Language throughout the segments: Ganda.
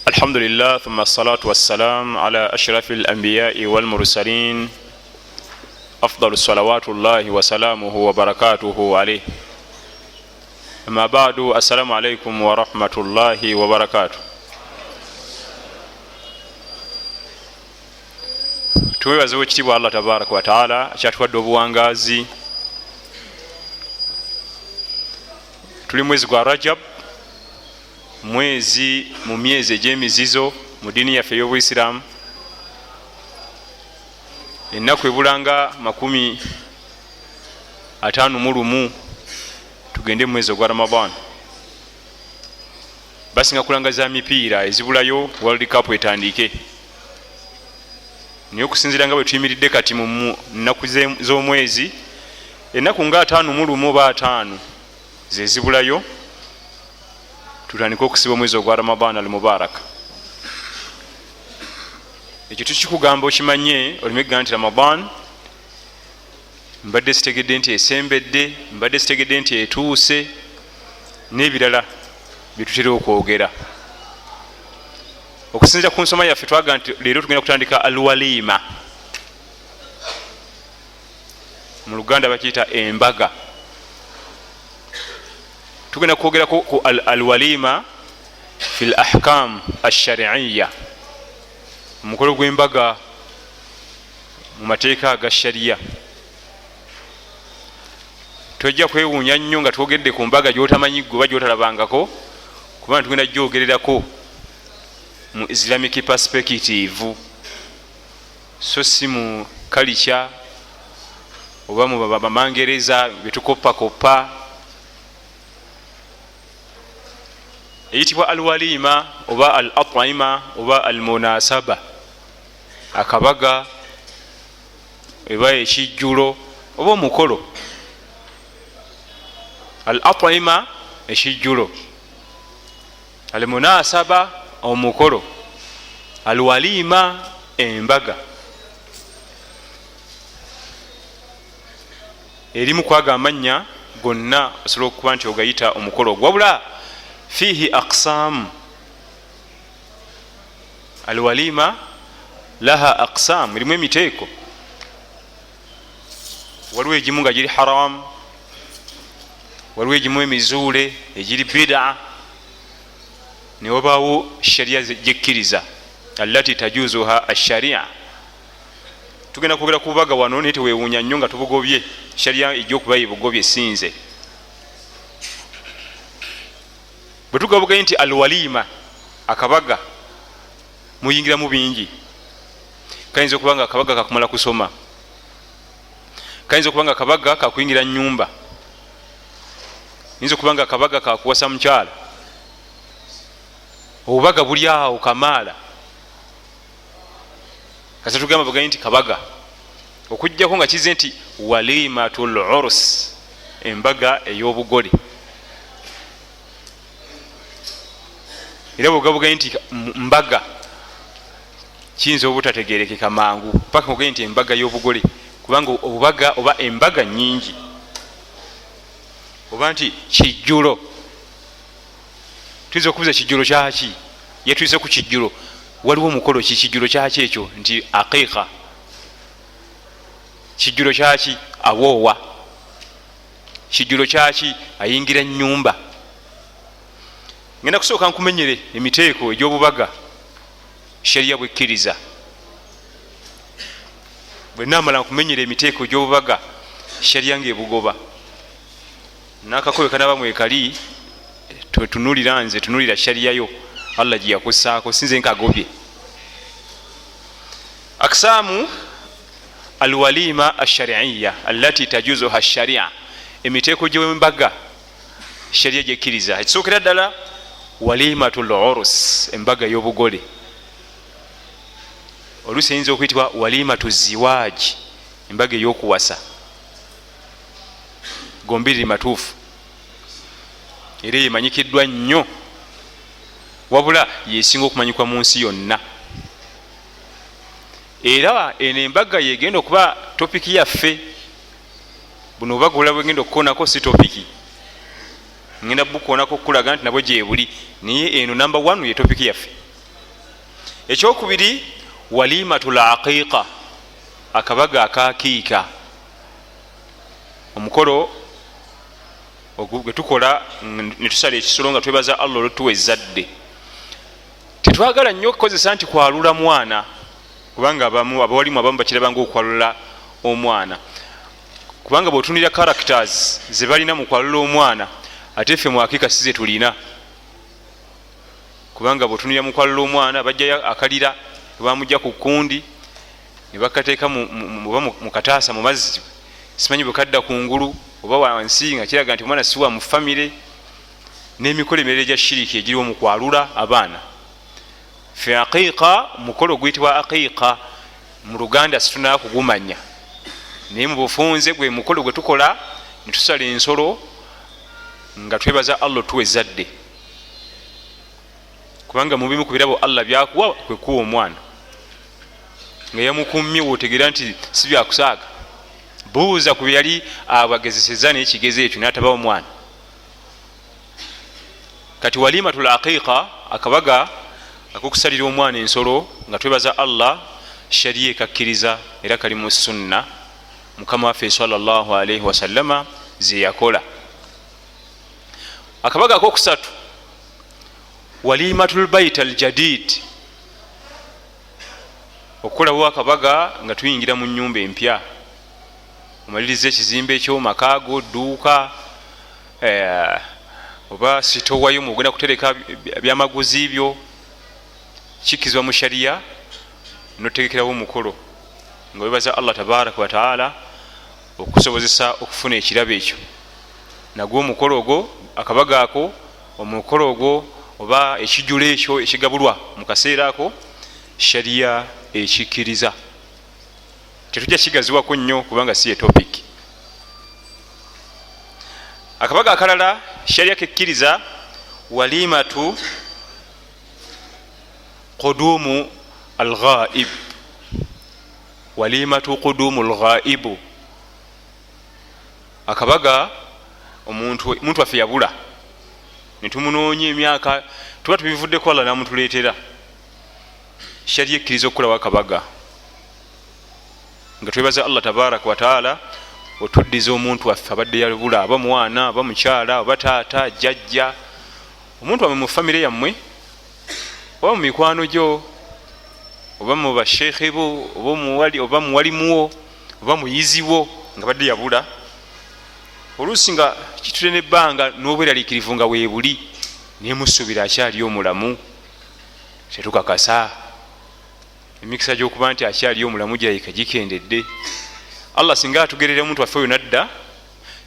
الحمد لله ثم الصلاة والسلام على أشرف الأنبياء والمرسلين أفضل الصلوات الله وسلامه وبركاته عليه. أما بعد، السلام عليكم ورحمة الله وبركاته. Tuwebaza ekitiibwa Allah tabaraka wa taala akyatuwadde obuwangazi. Tuli mwezi gwa Rajab, mwezi mu myezi egy'emizizo mu ddiini yaffe ey'Obuisiraamu. Ennaku ebulanga 51 tugende mu mwezi ogwa Ramadan. Basinga kulanga za mipiira ezibulayo World Cup etandike. Naye okusinziira nga bwe tuyimiridde kati mu nnaku z'omwezi, ennaku nga 51 oba 5 ze zibulayo tutandika okusiba omwezi ogwa Ramadan al-Mubarak. Ekyo tukikugamba okimanye olime egamba nti Ramadan mbadde sitegedde nti esembedde, mbadde sitegedde nti etuuse, n'ebirala bye tutera okwogera. Okusinziira ku nsoma yaffe twaga nti leero tugenda kutandika al-walima. Mu Luganda bakiyita embaga. Tugenda kwogera ku al-walima fil ahkam ash-shar'iyya, omukolo gw'embaga mu mateeka aga sharia. Tojja kwewuunya nnyo nga twogedde ku mbaga gy'otamanyi gwe oba gy'otalabangako, kubanga tugenda gyogererako mu Islamic perspective, so si mu culture oba mu bamangereza betukopakoppa. Eyitibwa al-walima oba al-at'ima oba al-munasaba, akabaga eba ekijjulo oba omukolo. Al-at'ima ekijjulo, al-munasaba omukolo, al-walima embaga. Erimu kwaga amannya gonna osobola okuba nti ogayita omukolo gwabula fihi aqsam. Al-walima laha aqsam, erimu emiteeko. Waliwo egimu nga giri haram, waliwo egimu emizuule egiri bid'a, ne wabaawo sharia gyekkiriza allati tajuzuha ash-sharia. Tugenda kwogera ku bubaga wano, naye teweewuunya nnyo nga tubugobye. Sharia ejja okuba yebugobye sinze. Bwe tugabugaye nti al-walima akabaga, muyingiramu bingi. Kayinza okuba nga akabaga kakumala kusoma, kayinza okuba nga akabaga kakuyingira nnyumba, yinza okuba nga akabaga kakuwasa mukyala, obubaga buli awo kamaala. Kasa tugamba bagaye nti kabaga, okujjako nga kize nti walimatul urus, embaga ey'obugole. Era bwogabugaye nti mbaga, kiyinza obutategerekeka mangu paka ogaye nti embaga y'obugole, kubanga obubaga oba embaga nnyingi. Oba nti kijjulo, tuyinza okubuuza kijjulo kyaki? Yetuyise ku kijjulo, waliwo omukolo ki? Kijjulo kyaki ekyo? Nti aqiqa. Kijjulo kyaki? Awoowa. Kijjulo kyaki? Ayingira nnyumba. Ngenda kusooka nkumenyere emiteeko egy'obubaga sharia bwekkiriza. Bwe naamala nkumenyere emiteeko egy'obubaga sharia ng'ebugoba. N'akakobe kanaba mwekali twetunulira nze, tunulira sharia yo Allah gye yakussaako, sinze nkagobye. Aksamu al-walima ash-shar'iyya allati tajuzuha ash-sharia, emiteeko gy'embaga sharia gyekkiriza. Ekisookera ddala walimatul urus, embaga y'obugole. Oluusi eyinza okuyitibwa walimatu ziwaaj, embaga ey'okuwasa. Gombiriri matuufu era yemanyikiddwa nnyo, wabula yesinga okumanyikwa mu nsi yonna. Era eno embaga yegenda okuba topiki yaffe. Buno obubaga obulala bwegenda okukoonako si topiki. ngenda bukoonako okulaga nti nabwe gyebuli, niye eno number 1 ye topiki yaffe. Ekyokubiri walimatul aqiqa, akabaga akakiika, omukolo gwe tukola netusala ekisolo nga twebaza Allah olutuwa ezzadde. Tetwagala nnyo okukozesa nti kwalula mwana, kubanga abawalimu abamu bakirabanga okwalula omwana, kubanga bw'otunira characters ze balina mu kwalula omwana ate ffe mu hakika size tulina, kubanga bw'otunira mu kwalula omwana bajjayo akalira bamujja ku kundi ne bakateeka mu kataasa mu mazzi, simanyi bwe kadda ku ngulu oba wansi, nga kiraga nti omwana siwa mu famire, n'emikolo emirala egya shiriki egiriwo mu kwalula abaana. Fe aqiqa, mukolo guyitibwa aqiqa, mu Luganda situnala kugumanya, naye mu bufunze gwe mukolo gwe tukola ne tusala ensolo nga twebaza Allah tuwa ezzadde, kubanga mu bimu ku birabo Allah byakuwa kwe kuwa omwana, nga yamukumye wootegeera nti si byakusaaga. Buuza ku byali abagezeseza n'ekigeze ekyo n'atabawo omwana. Kati walimatul aqiqa, akabaga akokusalira omwana ensolo nga twebaza Allah, shariya ekakkiriza era kali mu sunna Mukama waffe sallallahu alaihi wasallama ze yakola. Akabaga akokusatu walimatul bait al jadid, okukolawo akabaga nga tuyingira mu nnyumba empya, omaliriza ekizimbe ekyomakago, dduuka oba sitowayo mugenda kutereka byamaguzi byo, kikizwa mu shariya notegekerawo omukolo nga webaza Allah tabaraka wa taala okusobozesa okufuna ekirabo ekyo. Nagwo omukolo ogwo, akabaga ako, omukolo ogwo oba ekijulo ekyo ekigabulwa mu kaseera ako, shariya ekikkiriza. Tetujja kigaziwako nnyo kubanga si ye topic. Akabaga akalala shariya kekkiriza walimatu qudumu al-ghaib, walimatu qudumu al-ghaibu, akabaga omuntu waffe yabula netumunoonye emyaka tuba tubivuddeko Allah namutuleetera, shariya ekkiriza okukolawo akabaga nga twebaza Allah tabaraka wa taala otuddiza omuntu waffe abadde yabula, aba mwana aba mukyala oba taata jjajja, omuntu wamwe mu famire yammwe oba mu mikwano gyo oba mu basheekhe bo oba muwalimuwo oba muyiziwo nga badde yabula, oluusi nga kitule nebbanga n'obweraliikirivu nga weebuli nemusuubira akyali omulamu, tetukakasa emikisa gy'okuba nti akyali omulamu girayika gikendedde. Allah singa atugerera omuntu waffe oyo nadda,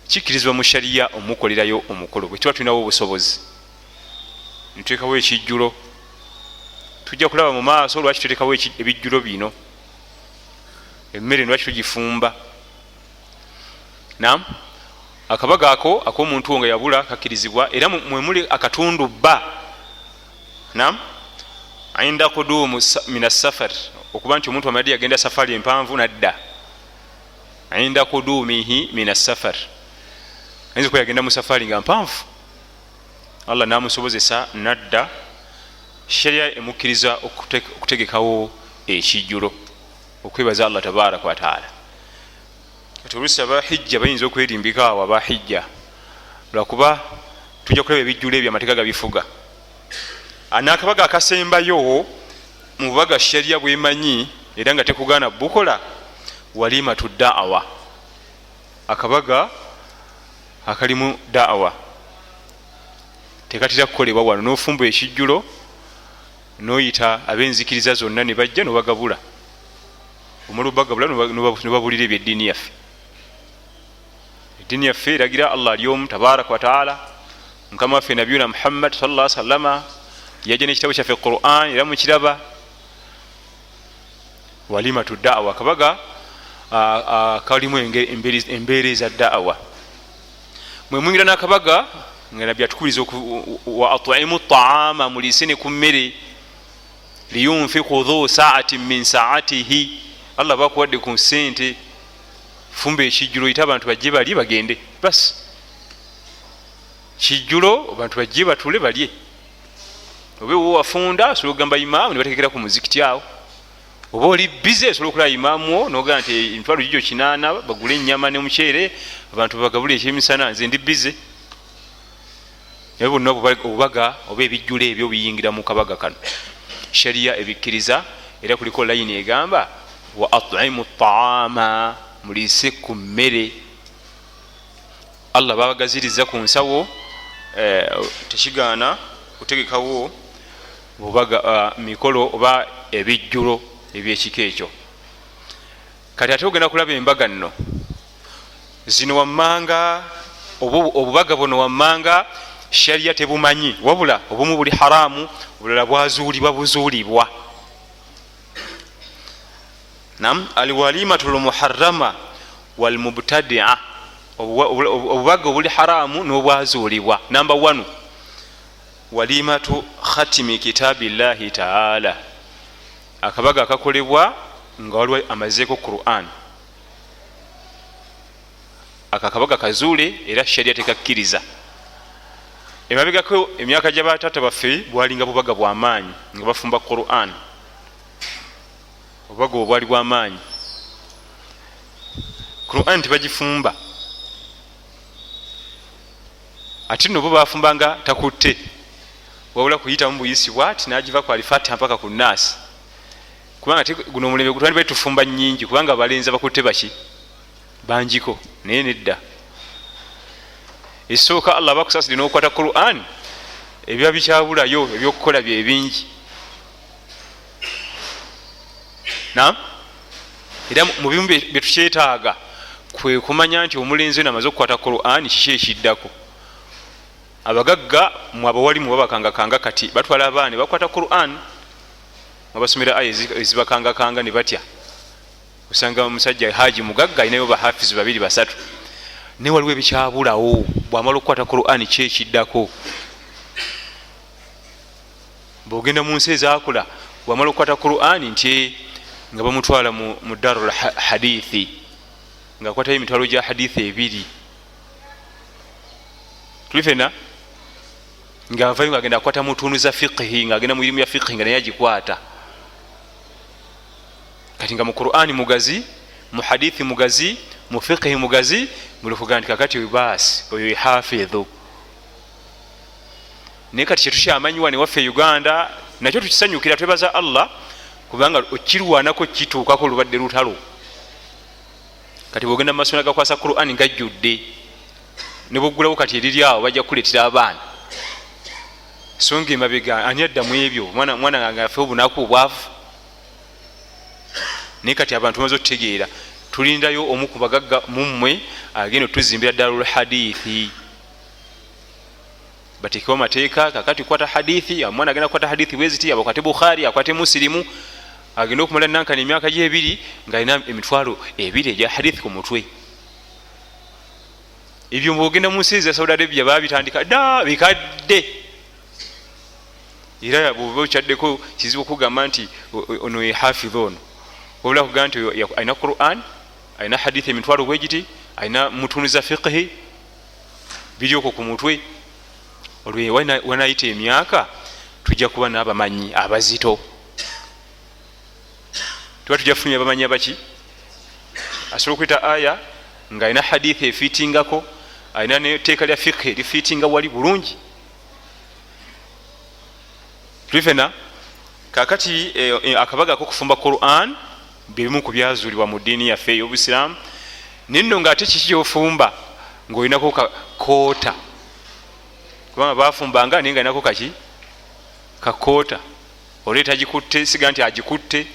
kikkirizibwa mu shariya omukolerayo omukolo. Bwe tuba tulinawo obusobozi nituteekawo ekijjulo, tujja kulaba mu maaso lwaki tuteekawo ebijjulo bino, emmere lwaki tugifumba. Naam, akabaga ako ak'omuntu nga yabula kakkirizibwa, era mwe muli akatundu bba. Naam, inda qudumu min as-safar, okuba nti omuntu amadde yagenda safari empanvu nadda, inda qudumihi min as-safar, ayinza okuba yagenda mu safari nga mpanvu Allah namusobozesa nadda, shariya emukkiriza okutegekawo ekijjulo okwebaza Allah tabaraka wa taala. Kati oluusi abahijja bayinza okwerimbika awo abahijja, lwakuba tujja kulaba ebijjulo ebyo amateeka gabifuga. N'akabaga akasembayo mu bubaga shariya bwemanyi era nga tekugaana bukola, walimatu da'awa, akabaga akalimu da'awa, tekatera kukolebwa wano, n'ofumba ekijjulo noyita ab'enzikiriza zonna ne bajja nobagabula, omala obagabula nobabulira ebyeddiini yaffe. Eddiini yaffe eragira Allah ali omu tabaraka wa taala. Mukama waffe nabiyuna Muhammad sallallahu alaihi wasallama yajja n'ekitabo kyaffe Qur'an era mukiraba. Walimatu da'awa, akabaga kalimu embeera eza da'awa. Mwe mwingira n'akabaga nga nabbi atukuliza wa at'imu ta'ama, mulise ne ku mmere, liyunfiqu dhu sa'atin min sa'atihi, Allah bakuwadde ku ssente, fumba ekijjulo yita abantu bajje bali bagende basi. kijjulo abantu bajje batule balye, oba wafunda osobola okugamba imaamu nebatekera ku muzikiti awo, oba oli bize osobola okulaba imaamu wo nogamba nti emitwalo gijjo 8 bagule ennyama n'omuceere abantu bagabula ekyemisana nze ndi bize. naye bonna obubaga oba ebijjulo ebyo biyingira mu kabaga kano, sharia ebikkiriza. Era kuliko layini egamba wa at'imu taama, mulise ku mmere. Allah babagaziriza ku nsawo tekigaana kutegekawo bubaga mikolo oba ebijjulo ebyekika ekyo. Kati ate ogenda kulaba embaga nno zino wammanga obubaga buno wammanga sharia tebumanyi, wabula obumu buli haramu, obulala bwazuulibwa buzuulibwa. Nam alwalimatul muharrama wal mubtadi'a, obubaga obuli haramu n'obwazuulibwa. Number 1 walimatu khatimi kitabillahi ta'ala, akabaga akakolebwa nga waliwo amazeeko Qur'an. Akakabaga kazuule era sharia tekakkiriza. Emabegako emyaka gy'abatata baffe bwalinga bubaga bw'amaanyi nga bafumba Qur'an, obubaga obwo bwali bw'amaanyi. Qur'an tebagifumba, ate nno bo bafumbanga takutte, wabula kuyitamu buyisi bwati n'agiva ku Al-Fatiha mpaka ku Naasi. Kubanga guno omulembe gutwandibadde tufumba nnyingi kubanga balenzi bakutte baki banjiko, naye nedda. Esooka Allah bakusasire n'okukwata Qur'an, ebiba bikyabulayo ebyokukola bye bingi. Era mu bimu bye tukyetaaga kwe kumanya nti omulenzi namaze okukwata Qur'an kiki ekiddako. Abagagga mu abawalimu babakangakanga kati batwala abaana bakwata Qur'an, babasomera aya ezibakangakanga ne batya. Osanga omusajja haji mugagga alinayo bahafizi 2 3, ne waliwo ebikyabulawo. Bw'amala okukwata Qur'an ki ekiddako? Bw'ogenda mu nsi ezaakula bw'amala okukwata Qur'an nti nga bamutwala mu darul hadithi nga akwatayo emitwalo gya hadithi 2 tulifena, nga avayo ng'agenda akwata mu tunu za fiqhi, ng'agenda mu irimu ya fiqhi nga naye agikwata. Kati nga mu Qur'an mugazi, mu hadithi mugazi, mu fiqhi mugazi, mulikuga nti kakati baasi oyo hafidhu. Naye kati kyetukyamanyiwa ne waffe Uganda nakyo tukisanyukira, twebaza Allah kubanga okirwanako kituukako lubadde lutalo. Kati bwogenda mu masomero gakwasa Qur'an gajjudde, ne bwogulawo kati eriri awo bajja kukuleetera abaana. Songa emabega ani adda mu ebyo, mwana nga afe obunaku obwavu. Naye kati abantu bamaze okutegeera, tulindayo omu ku bagagga mummwe agenda otuzimbira darul hadithi, batekewo amateeka. Kakati kwata hadithi, omwana agenda kukwata hadithi bweziti, abakwate Bukhari akwate Muslimu, agenda okumala nankana emyaka gye 2 ng'alina emitwalo 2 egya hadithi ku mutwe. Ebyo mbwogenda mu nsi za Saudi Arabia babitandika dda bikadde, era bw'oba okyaddeko kizibu okugamba nti ono ye hafidh ono, wabula kugamba nti alina Qur'an, alina hadithi emitwalo bwegiti, alina mutunu za fiqhi biri okwo ku mutwe. Olwo wanayita emyaka tujja kuba n'abamanyi abazito, tuba tujja kufunira abamanyi abaki asobola okuyita aya ng'alina hadithi efiitingako, alina neteeka lya fiqhi lifiitinga wali bulungi. Tulifena kakati akabaga ak'okufumba Qur'an bimu ku byazuulibwa mu ddiini yaffe ey'Obusiraamu. Ninno ng'ate kiki kyofumba ng'olinako kakoota, kubanga bafumbanga naye nga alinako kaki kakoota. Oleeta gikutte, siga nti agikutte,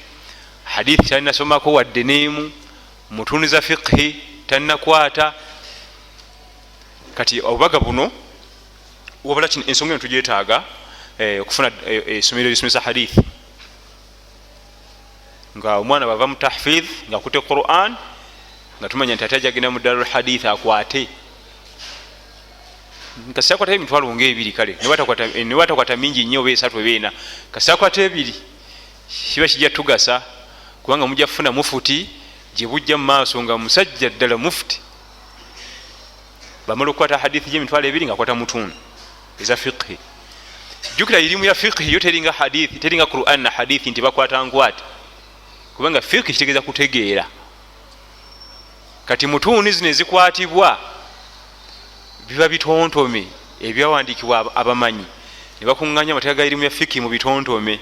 hadithi talinasomako wadde n'emu, mutunu za fiqhi talinakwata. Kati obubaga buno wabula ensonga eno tugyetaaga okufuna essomero erisomesa hadithi, nga omwana bava mu tahfidh nga akutte Qur'an nga tumanya nti ate ajagenda mu darul hadith akwate. Kasi akwata emitwalo nga 2 kale ne watakwata mingi nnyo oba 3 oba 4, kasi akwata 2 kiba kijja tugasa, kubanga mujja kufuna mufuti gye bujja mu maaso nga musajja ddala mufuti. bamala okukwata hadithi gyemitwalo 2 nga akwata mutundu eza fiqhi. jukira irimu ya fiqhi yo teringa hadithi, teringa Qur'an na hadithi nti bakwata ngwate, kubanga fiqhi kitegeeza kutegeera. kati mutuuni zino ezikwatibwa biba bitontome ebyawandiikibwa abamanyi, ne bakuŋŋanya amateeka ga irimu ya fiqhi mu bitontome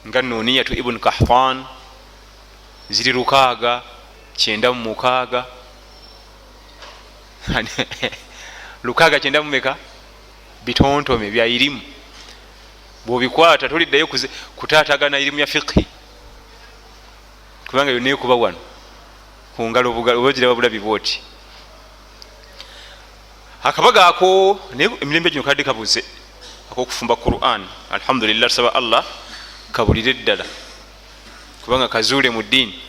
nga nuniyatu ibn Kahtan ziri 696 696 bitontome bya irimu. bwobikwata toliddayo kutaatagana irimu ya fiqhi, kubanga yonna ekuba wano kungalo obagira babulabi bwoti. akabaga ako emirembe gino kadde kabuze akokufumba Qur'an. alhamdulillah, tusaba Allah kabulire ddala kubanga kazuule mu ddiini.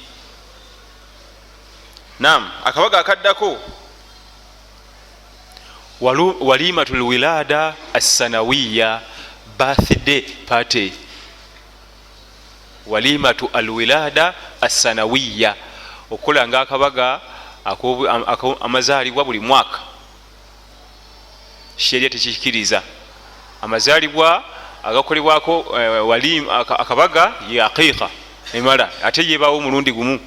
Naam, akabaga akaddako walimatul wilada as-sanawiya, birthday party. walimatu alwilada as-sanawiya, okukola nga akabaga amazaalibwa buli mwaka. sheria tekikiriza amazaalibwa agakolebwako akabaga ye aqiqa emala ate yebawo omulundi gumu.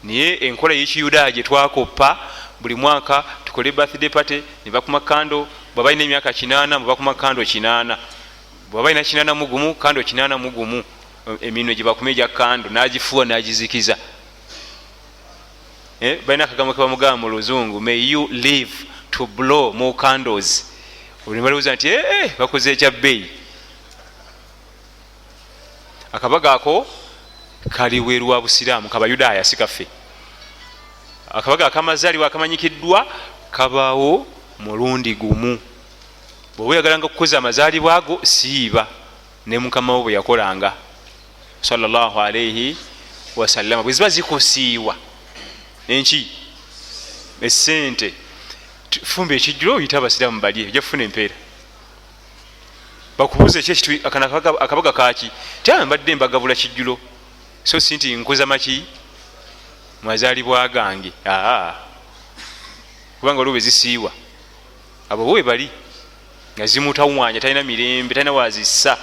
niye enkola y'ekiyudaaya gye twakoppa buli mwaka tukole birthday party, ne bakuma kando. bwaba alina emyaka 80 mubakuma kando 80, bwaba alina 81 kando 81, eminwe gye bakuma egya kando n'agifuwa n'agizikiza. balina akagambo ke bamugamba mu luzungu, may you live to blow more candles. olibalowooza nti bakoze ekya bbeeyi. akabaga ako kaliwe lwa busiraamu, kabayudaaya si kaffe. akabaga akamazaalibwa akamanyikiddwa kabaawo mulundi gumu. bw'oba oyagalanga okukoza amazaalibwa ago siiba ne mukama wo bwe yakolanga sallallahu alayhi wasallama. bwe ziba zikosiiwa enki essente, fumba ekijjulo oyita abasiraamu bali ojja kufuna empeera. bakubuuza ekyekitu akabaga kaki, mbadde mbagabula kijjulo so si nti nkoza maki mwazaalibwa gange. kubanga olwo bwe zisiiwa abo bwe bali nga zimutawanya, talina mirembe, talina wazissa.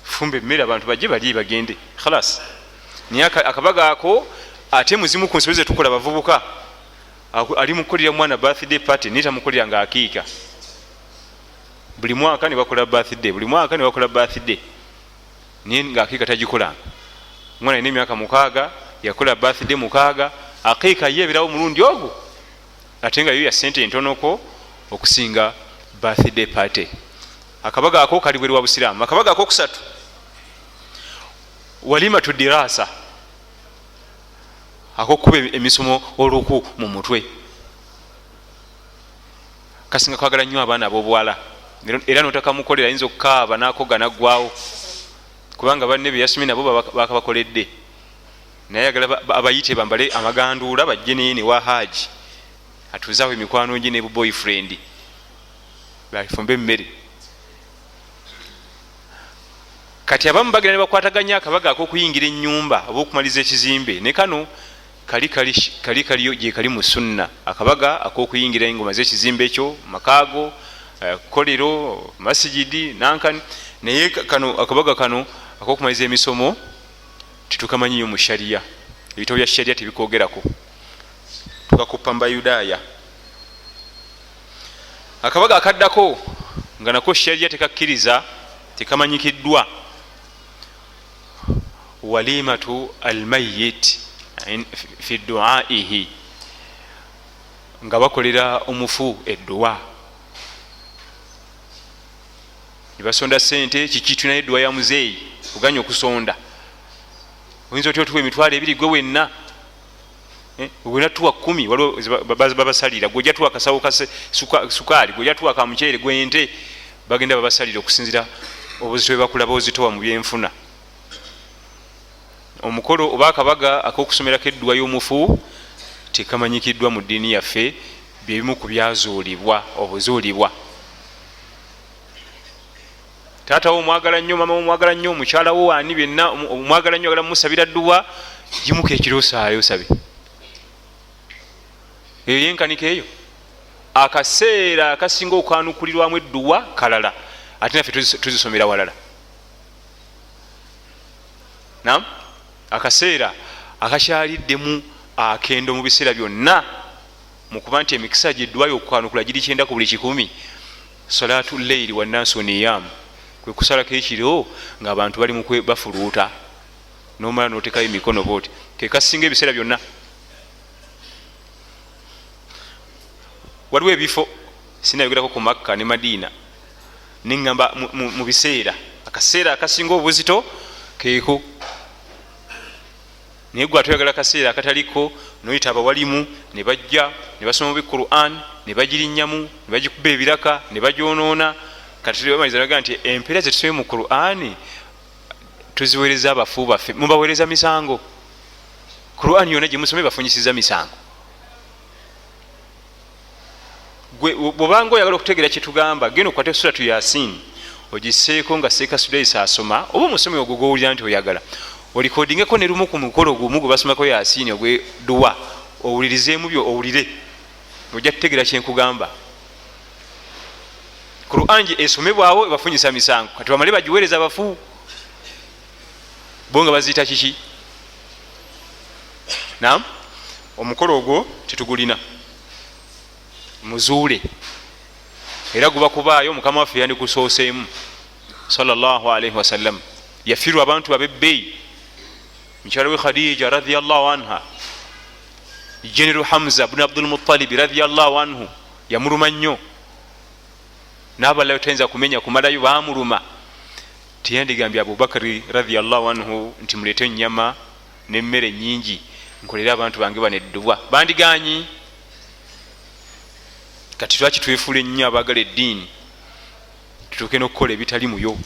fumba emmere abantu bajje bali bagende khalas. naye akabaga ako ate muzimu ku nsobi zetukola bavubuka, ali mukolera mwana birthday party nita mukolera nga akiika. buli mwaka ne bakola birthday, buli mwaka ne bakola birthday, naye nga akiika tagikolanga. omwana alina emyaka 6 yakola birthday 6, akiika ye ebirawo mulundi ogwo, ate nga yo ya sente entonoko okusinga birthday party. akabaga ako kalibwe lwa busiraamu. akabaga ako kusatu walimatu dirasa, akokuba emisomo oluku mu mutwe. kasinga kwagala nnyo abaana ab'obuwala, era notakamukolera ayinza okukaaba n'akoga naggwawo, kubanga banne beyasumi nabo bakabakoledde. naye agala abayite bambale amaganduula bajje neye newa haji atuzaawo emikwano gye ne boyfriend bafumbe emmere. kati abamu bagenda ne bakwataganya akabaga ak'okuyingira ennyumba oba okumaliza ekizimbe. ne kano kaliyo gye kali mu sunna, akabaga ak'okuyingira engoma z'ekizimbe ekyo, makaago, kolero, masijidi, nankani. naye kano akabaga kano ak'okumaliza emisomo titukamanyiyo mu sharia, ebitabo bya sharia tebikogerako, tukakuppa mbayudaaya. akabaga akaddako nga nako sharia tekakkiriza, tekamanyikiddwa, walimatu almayit fi duaihi, nga bakolera omufu edduwa. nebasonda sente kikitu naye edduwa ya muzeeyi oganya okusonda. oyinza otya otuwa emitwalo 2 gwe wenna, wena tuwa 10 waliwo babasalira, gwejja tuwa akasawo ka sukaali, gwejja tuwa ka muceere gwente, bagenda babasalira okusinzira obuzito bwe bakulaba ozitowa mu byenfuna. omukolo oba akabaga ak'okusomerako edduwa y'omufu tekamanyikiddwa mu ddiini yaffe, byebimu ku byazuulibwa obuzuulibwa. taata wo omwagala nnyo, mama wo omwagala nnyo, mukyala wo ani, byonna omwagala nnyo, agala mumusabira dduwa, jimuka ekiro osaayo osabe eyo yenkanika eyo. Akaseera akasinga okwanukulirwamu edduwa kalala ate naffe tuzisomera walala. Nam akaseera akakyaliddemu akendo mu biseera byonna mukuba nti emikisa gy'edduwa y'okwanukula giri 9 ku buli 100. Salatu leili wannaasu niyamu, kwe kusalako ekiro ng'abantu bali mu bafuluuta n'omala n'otekayo emikono booti, ke kasinga ebiseera byonna. Waliwo ebifo sinayogerako ku Makka ne Madiina neŋŋamba mu biseera akaseera akasinga obuzito keeko, naye gwe atoyagala akaseera akataliko noyita abawalimu ne bajja ne basoma mu Quran ne bagirinnyamu ne bagikuba ebiraka ne bagyonoona. Kati bamaliza naga nti empeera zetusomye mu Quran tuziweereza abafu baffe, mubaweereza misango. Quran yonna gye musome bafunyisiza misango. Bwobanga oyagala okutegeera kyetugamba genda okukwata suratu Yasin ogiseeko nga Seeka Sudaisi asoma, oba omusomi ogwo gwowulira nti oyagala olikodingeko ne lumu ku mukolo gumu gwe basomako Yasin ogwe duwa, owulirizeemu byo owulire, ojja kutegeera kyenkugamba. Quran esomebwawo bafunyisa misango, kati bamale bagiweereza abafu bo nga baziyita kiki? Naam, omukolo ogwo tetugulina muzuule era guba kubaayo. Mukama waffe yandikusooseemu sallallahu alaihi wasallam, yafirwa abantu abebbeyi. Mukyala we Khadija radhiyallahu anha, General Hamza ibn Abdul Muttalib radhiyallahu anhu yamuluma nnyo, n'abalala tayinza kumenya kumalayo baamuluma. Tiyandigambye Abubakari radhiyallahu anhu nti muleete ennyama n'emmere nnyingi nkolere abantu bange bano edduwa, bandiganyi. Kati lwaki twefuula ennyo abaagala eddiini tutuuke n'okukola ebitali muyo?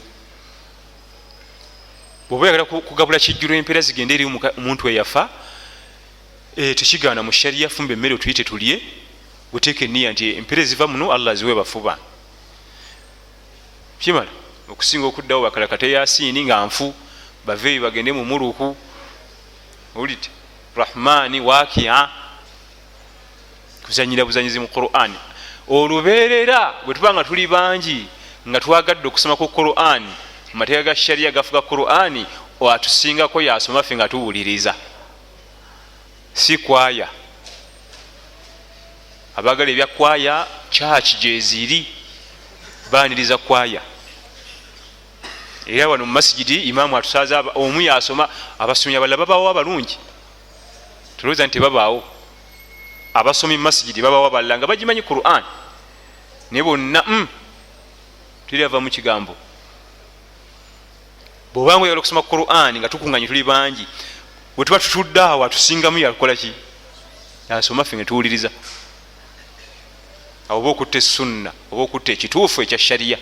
Bw'oba oyagala kugabula kijjulo empeera zigende eri omuntu eyafa, tekigaana mu shariya fumba emmere otuyite tulye, buteeka enniya nti empeera eziva muno Allah ziwe bafuba. Kimala okusinga okuddawo bakalakate Yaasiini nga nfu, baveeyo bagende mu Muruku, olite Rahmani Wakia, kuzanyira buzanyizi mu Qur'an. Olubeerera bwe tuba nga tuli bangi nga twagadde okusoma ku Qur'an, amateeka ga sharia gafuga Qur'an, oatusingako yasoma ffe nga tuwuliriza, si kwaya. Abagala ebya kwaya church gyeziri baaniriza kwaya. Era wano mu masjidi imaamu atusaaza omu yasoma, abasomi abalala babaawo abalungi, tulowooza nti babaawo abasomi mu masjidi babaawo abalala nga bagimanyi Qur'an, naye bonna tulyava mu kigambo. Bw'obanga oyagala okusoma Qur'an nga tukunganye tuli bangi, bwe tuba tutudde awo atusingamu yakola ki? Yasoma ffe nga tuwuliriza. Oba okutta sunna oba okutta ekituufu ekya sharia.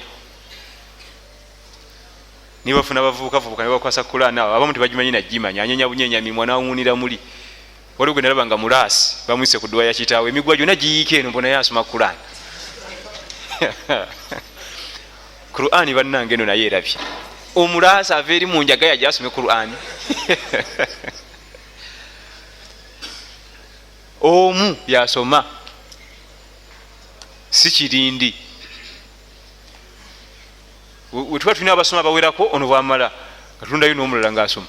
Niba bafuna bavubukavubuka ne bakwasa Qur'an awo abamu tebagimanyi nagimanya, anyenya bunyenya mimwa nawuunira muli. Waliwo gwe nalaba nga mulaasi bamwise ku dduwa ya kitaawe, emigwa gyonna giyiike eno mbona yasoma Qur'an. Qur'an bannange eno naye erabye omulaasi ava eri mu njaga yajja asome Qur'an. Omu yasoma, si kirindi. We tuba tulina abasoma bawerako, ono bwamala katundayo n'omulala ng'asoma.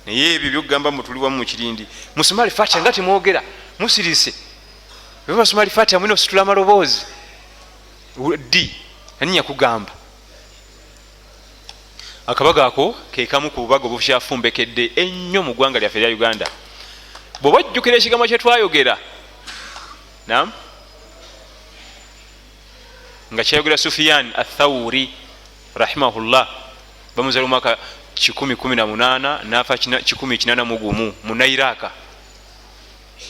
Naye ebyo byokugamba mutuliwamu mu kirindi. Musoma Al-Fatiha nga temwogera, musirise. Bwe basoma Al-Fatiha mwine ositula amaloboozi. Ddi ani yakugamba? Akabaga ako ke kamu ku bubaga obukyafumbekedde ennyo mu ggwanga lyaffe erya Uganda. Bw'oba ojjukira ekigambo kye twayogera, naam, nga kyayogera Sufyan Athawri rahimahullah, bamuzaala omwaka 1018 n'afa 1081 mu Iraq.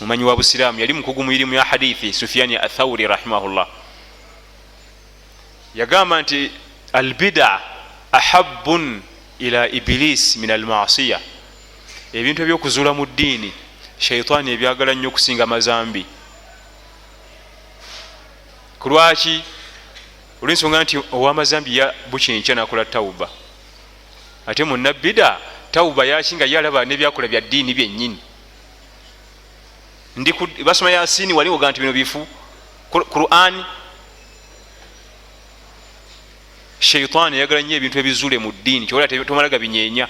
Mumanyi wa Busiraamu, yali mukugu mu irimu ya hadithi. Sufyan Athawri rahimahullah yagamba nti albid'a ahabbun ila iblis min almaasiya, ebintu ebyokuzuula mu ddiini shaitaani ebyagala nnyo okusinga mazambi. Kulwaki? Olw'ensonga nti ow'amazambi ya bukyenkya nakola tawuba, ate munnabbida tauba yakinga yalaba nebyakola bya ddiini byennyini. Basoma Yasini wali oga nti bino bifu Qur'an. Sheitaani yagala nnyo ebintu ebizuule mu ddiini kyola tomalaga binyeenya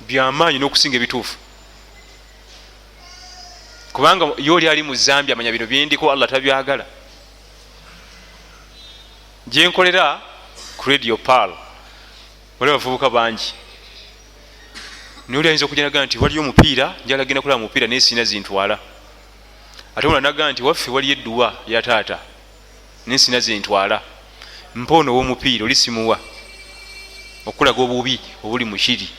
byamaanyi n'okusinga ebituufu, kubanga yoli ali mu Zambia amanya bino byendiko Allah tabyagala. Gyenkolera ku Radio Pal waliwo abavubuka bangi noli ayinza okujanaga nti waliyo omupiira njala genda kulaba mupiira naye sina zintwala, ate ola naga nti waffe waliyo edduwa ya taata naye sina zintwala, mpoono w'omupiira oli simuwa okulaga obubi obuli mu kiri,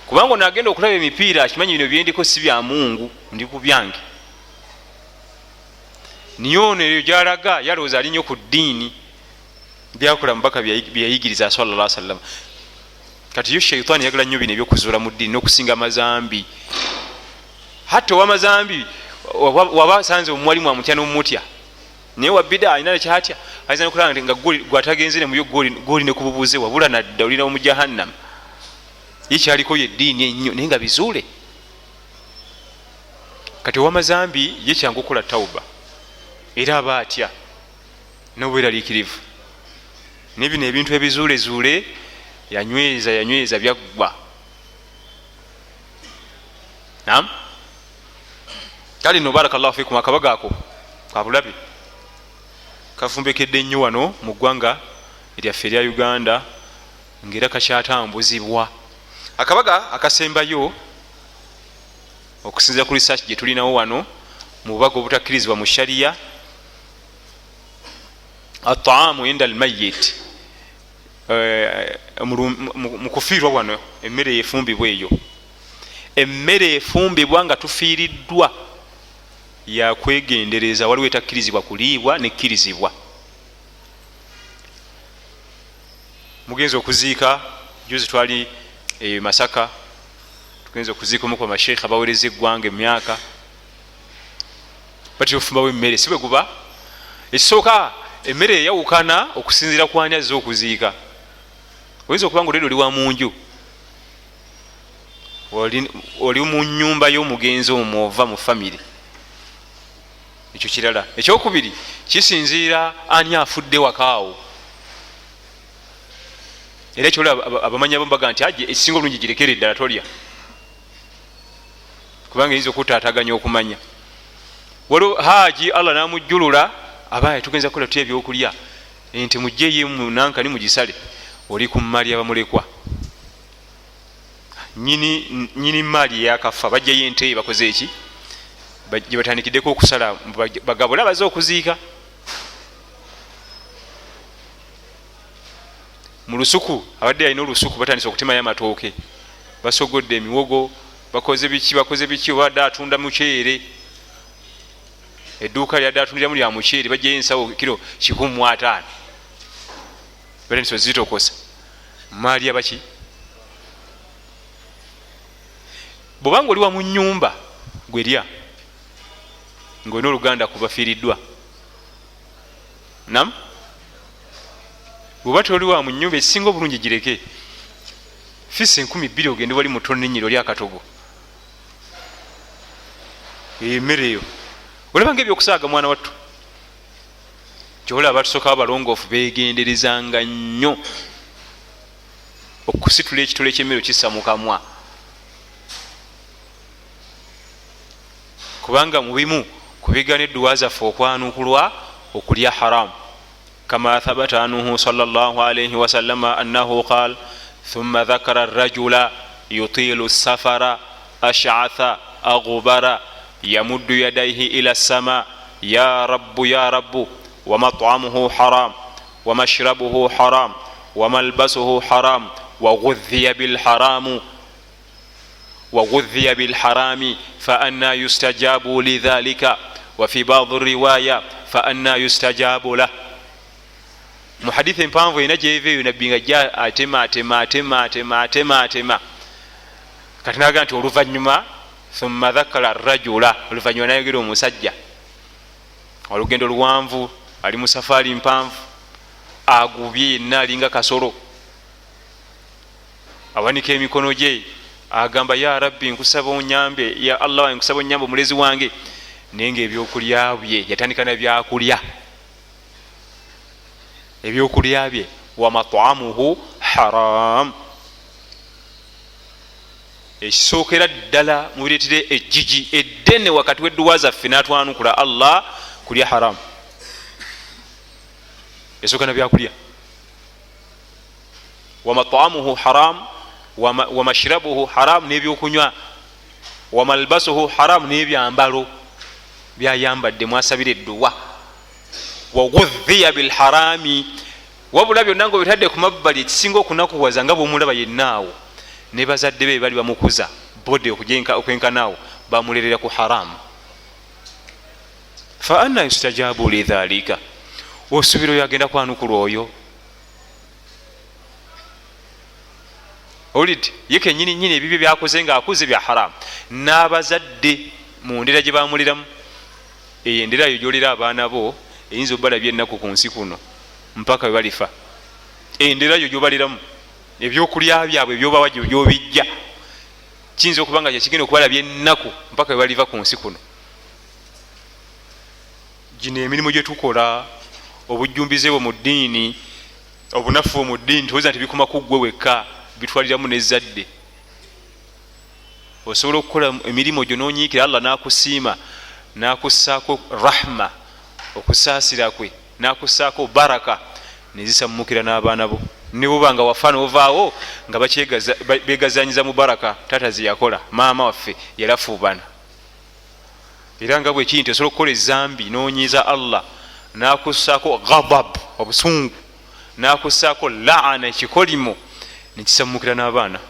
kubanga onagenda okulaba emipiira akimanyi bino byendiko si bya Mungu ndi ku byange. Niye ono eyo gyalaga yalowooza ali nnyo ku ddiini byakola mubaka byeyayigiriza sallallahu alaihi wasallam. Kati yo sheitaani yagala nnyo bino ebyokuzuula mu ddiini n'okusinga amazambi. Hatta ow'amazambi waba sanze omwalimu amutya n'omutya, naye wa bida alina nekyatya ayinza nokulaba nga gwatagenze nemuyo gwoli ne kububuze wabula nadda olina mu jahannam. Yekyaliko ye ddiini ennyo naye nga bizuule. Kati ow'amazambi ye kyangu okukola tauba era aba atya n'obweraliikirivu. Nebino ebintu ebizuulezuule yanyweza byaggwa. Naam, kale no barakallahu fikum. Akabaga ako kabulabi kafumbekedde nnyo wano mu ggwanga eryaffe erya Uganda ng'era kakyatambuzibwa. Akabaga akasembayo okusinziira ku research gye tulinawo wano mu bubaga obutakkirizibwa mu sharia, at'amu inda almayyit, mu kufiirwa wano emmere efumbibwa eyo, emmere efumbibwa nga tufiiriddwa yakwegendereza, waliwo etakkirizibwa kuliibwa nekkirizibwa. Mugenzi okuziika juzi twali Masaka, tugenza okuziika omu ku basheikha abawereza eggwanga emyaka bati ofumbawo emmere si bwe guba. Ekisooka emmere eyawukana okusinziira ku ani azze okuziika. Oyinza okuba nga olero oli wa munju, oli mu nnyumba y'omugenzi omwo ova mu famire, ekyo kirala. Ekyokubiri kisinziira ani afudde wakaawo, era ekyola abamanyi abamu baga nti aje ekisinga obulungi girekere eddala tolya, kubanga eyinza okutaataganya okumanya. Waliwo haaji Allah n'amujjulula abaaye tugenza kukola tutya ebyokulya nti mujjeyo munankani mugisale, oli ku mmaali abamulekwa, nyini maali yakafa bajjayo ente bakoze eki gye batandikiddeko okusala bagabula baze okuziika. Mu lusuku abadde alina olusuku batandise okutimayo amatooke, basogodde emiwogo, bakoze biki obadde atunda muceere, edduuka lyadde atundiramu lya muceere bajjayo ensawo kiro 150 batandise ozitokosa maali abaki. Bwobanga oli wa mu nnyumba gwerya ng'olina oluganda kubafiiriddwa, nam bwoba toli wa mu nnyumba ekisinga obulungi gireke fisi 2,000 ogende wali mu ttono ennyiro lya katogo emmere eyo. Olabanga ebyokusaaga mwana wattu kyolaba batusookawo balongoofu begenderezanga nnyo okusitula ekitole ekyemmere kissa mu kamwa, kubanga mu bimu ku bigaana edduwa zaffe okwanukulwa okulya haramu. Kama thabata anhu sallallahu alayhi wa sallama annahu qala thumma dhakara ar-rajula yutilu as-safara ash'atha aghbara yamuddu yadayhi ila as-sama ya rabbu wa mat'amuhu haram wa mashrabuhu haram wa malbasuhu haram wa ghudhiya bil harami fa anna yustajabu lidhalika wa fi ba'd ar-riwaya fa anna yustajabu lahu. Mu hadithi empanvu ina gyeveeyo nabbi nga jja atema kati naga nti oluvannyuma thumma dhakara rajula, oluvannyuma nayogera omusajja olugendo luwanvu ali mu safaari mpanvu agubye yenna alinga kasolo awanika emikono gye agamba ya rabbi nkusaba onyambe, ya allah nkusaba onyambe omulezi wange, naye nga ebyokulya bye yatandika na byakulya, ebyokulya bye wa mat'amuhu haram. Ekisookera ddala mubireetere ejjiji eddene wakati w'edduwa zaffe n'atwanukula allah kulya haram. Esooka na byakulya wa mat'amuhu haram wa mashrabuhu haram, n'ebyokunywa, wa malbasuhu haram, n'ebyambalo byayambadde mwasabira edduwa, wa ghudhiya bil harami, wabula byonna nga bitadde ku mabbali. Ekisinga okunakuwaza nga bw'omulaba yennaawo ne bazadde be bali bamukuza bode okwenkanaawo bamulerera ku haramu. Fa anna yustajabu lidhalika, osubira oyo agenda kwanukula oyo. Olid ye kenyini nyini ebibyo byakoze nga akuze bya haramu, n'abazadde mu ndera gye bamuliramu. Eyo endera yo gyolera abaana bo eyinza obalabye ennaku ku nsi kuno mpaka bwe balifa. Endera yo gyobaliramu, ebyokulya byabwe byobawa gyobijja, kiyinza okuba nga kyekigenda okubalabya ennaku mpaka bwe baliva ku nsi kuno. Gino emirimu gye tukola, obujjumbize bwe mu ddiini, obunafu mu ddiini, toweza nti bikoma ku ggwe wekka, bitwaliramu n'ezzadde. Osobola okukola emirimu gyo n'onyiikira, allah n'akusiima, n'akussaako rahma, okusaasira kwe, n'akussaako baraka, nezisammukira n'abaana bo. Ne bwoba nga wafa n'ovaawo nga begazanyiza mu baraka, taata ze yakola, maama waffe yalafuubana. Era nga bwe kiri nti osobola okukola ezambi n'onyiiza allah, n'akussaako ghadab, obusungu, n'akussaako laana, ekikolimo, nekisammukira n'abaana.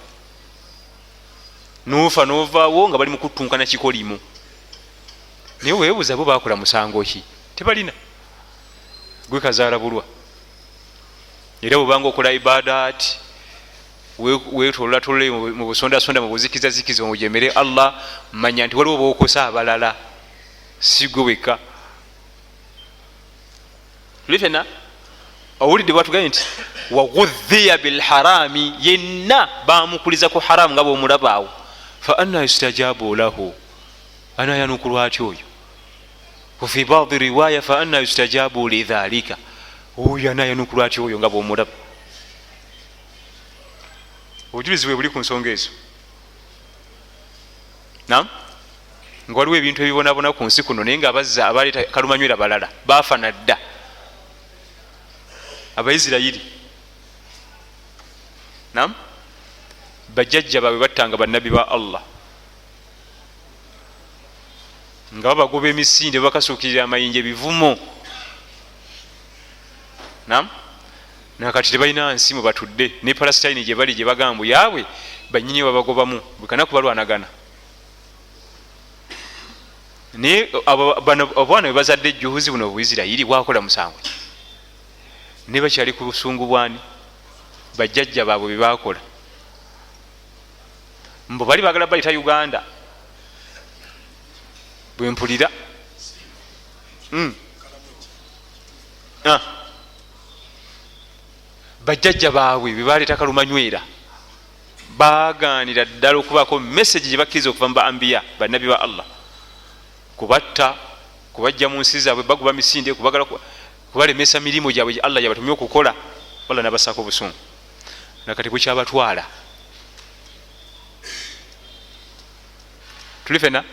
N'ofa n'ovaawo nga bali mu kutunkana kikolimo. Naye weebuuza bo baakola musango ki? Tebalina. Gwe kazaala bulwa. Era bwobanga okola ibadaati, weetolatole mu busondasonda, mu buzikizazikiza, omujemere allah, manya nti waliwo bookosa abalala, si gwe wekka. Tuli fena owulidde bwatugambye nti waghudhiya bilharami, yenna bamukuliza ku haramu nga bwomulabaawo. Fa anna yustajabu lahu, anayanukulwa atyo oyo. Wafi baadi riwaya fa anna yustajabu lidhalika, oyo anayanukulwa atyo oyo nga bwomulaba. Obujulizi bwe buli ku nsonga ezo. Nga waliwo ebintu ebibonabona ku nsi kuno, naye nga abazza abaleeta kalumanywera balala baafa nadda. Abaisirayiri bajjajja baabwe battanga bannabi ba allah, nga babagoba emisinde, bakasuukirira amayinja ebivumo. Nakati tebalina nsi mwe batudde, ne Palestine gye bali, gye bagamba yaabwe bannyini babagobamu, bwekana kubalwanagana. Naye obwana bwe bazadde ejjuhuzi buno Buisirayiri bwakola musango ki? Ne bakyali ku busungu bwani? Bajjajja baabwe bye baakola. Mbo bali baagala bayita Uganda. Bwe mpulira bajjajja baabwe bye baleeta kalumanywera baagaanira ddala okubaako message gye bakkiriza okuva mu ba ambiya, bannabi ba allah, kubatta, kubajja mu nsi zaabwe, baguba misinde, kubalemesa mirimu gyabwe gye allah yabatumye okukola. Allah n'abassaako obusungu. Nakati bukyabatwala. Tuli fena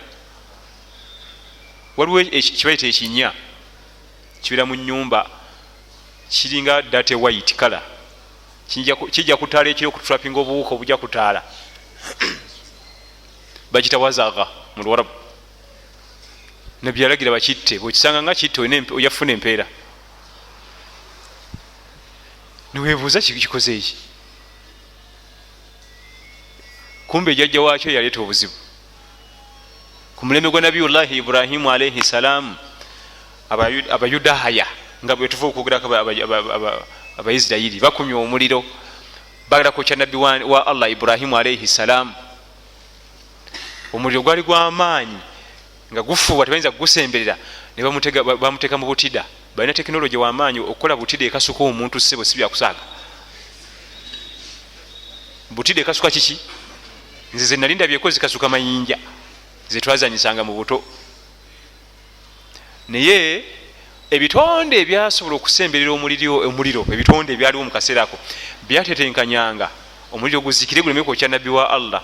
waliwo kibayita ekinya kibeera mu nnyumba, kiringa date white color, kijja kutaala ekiro kutrapinga obuwuka obujja kutaala. Bagita wazaga mu Luwarabu. Nabbi yalagira bakitte, bwekisanga nga kitte oyafuna empeera. Niweebuuza kikoze eki? Kumbe jjajja waakyo yaleeta obuzibu. Ku mulembe gwa nabiyullahi Ibrahimu alayhi salamu, abayudaaya nga bwe tuva okwogerako abaisirayiri bakumya omuliro bagala kwokya nabbi wa allah Ibrahimu alayhi salamu. Omuliro gwali gw'amaanyi nga gufuuwa, tebayinza kugusemberera, ne bamuteeka mu butida. Balina tekinologi w'amaanyi okukola butida ekasuka omuntu ssebo, si byakusaaga. butide kasuka kiki nze ze nali ndabyeko zikasuka mayinja zetwazanyisanga mu buto naye ebitonde ebyasobola okusemberera omuliro ebitonde ebyaliwo mu kaseera ako byatetenkanyanga omuliro guzikire guleme kwokya nabbi wa Allah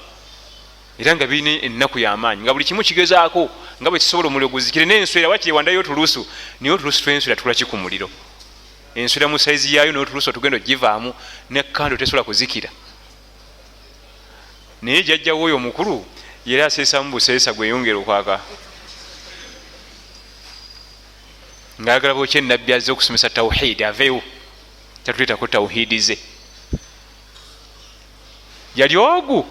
era nga birina ennaku y'amaanyi nga buli kimu kigezaako nga bwe kisobola omuliro guzikire n'enswera wakiri wandayo otulusu niye otulusu tw'enswera tulaki ku muliro enswera mu saizi yaayo n'otulusu otugenda ogivaamu nekkando tesobola kuzikira naye jjajjawo oyo omukulu yera aseesamu buseesa gweyongera okwaka ngaagala bwokya ennabbi azze okusomesa tawhidi aveewo tatuleetako tawhidi ze yali ogu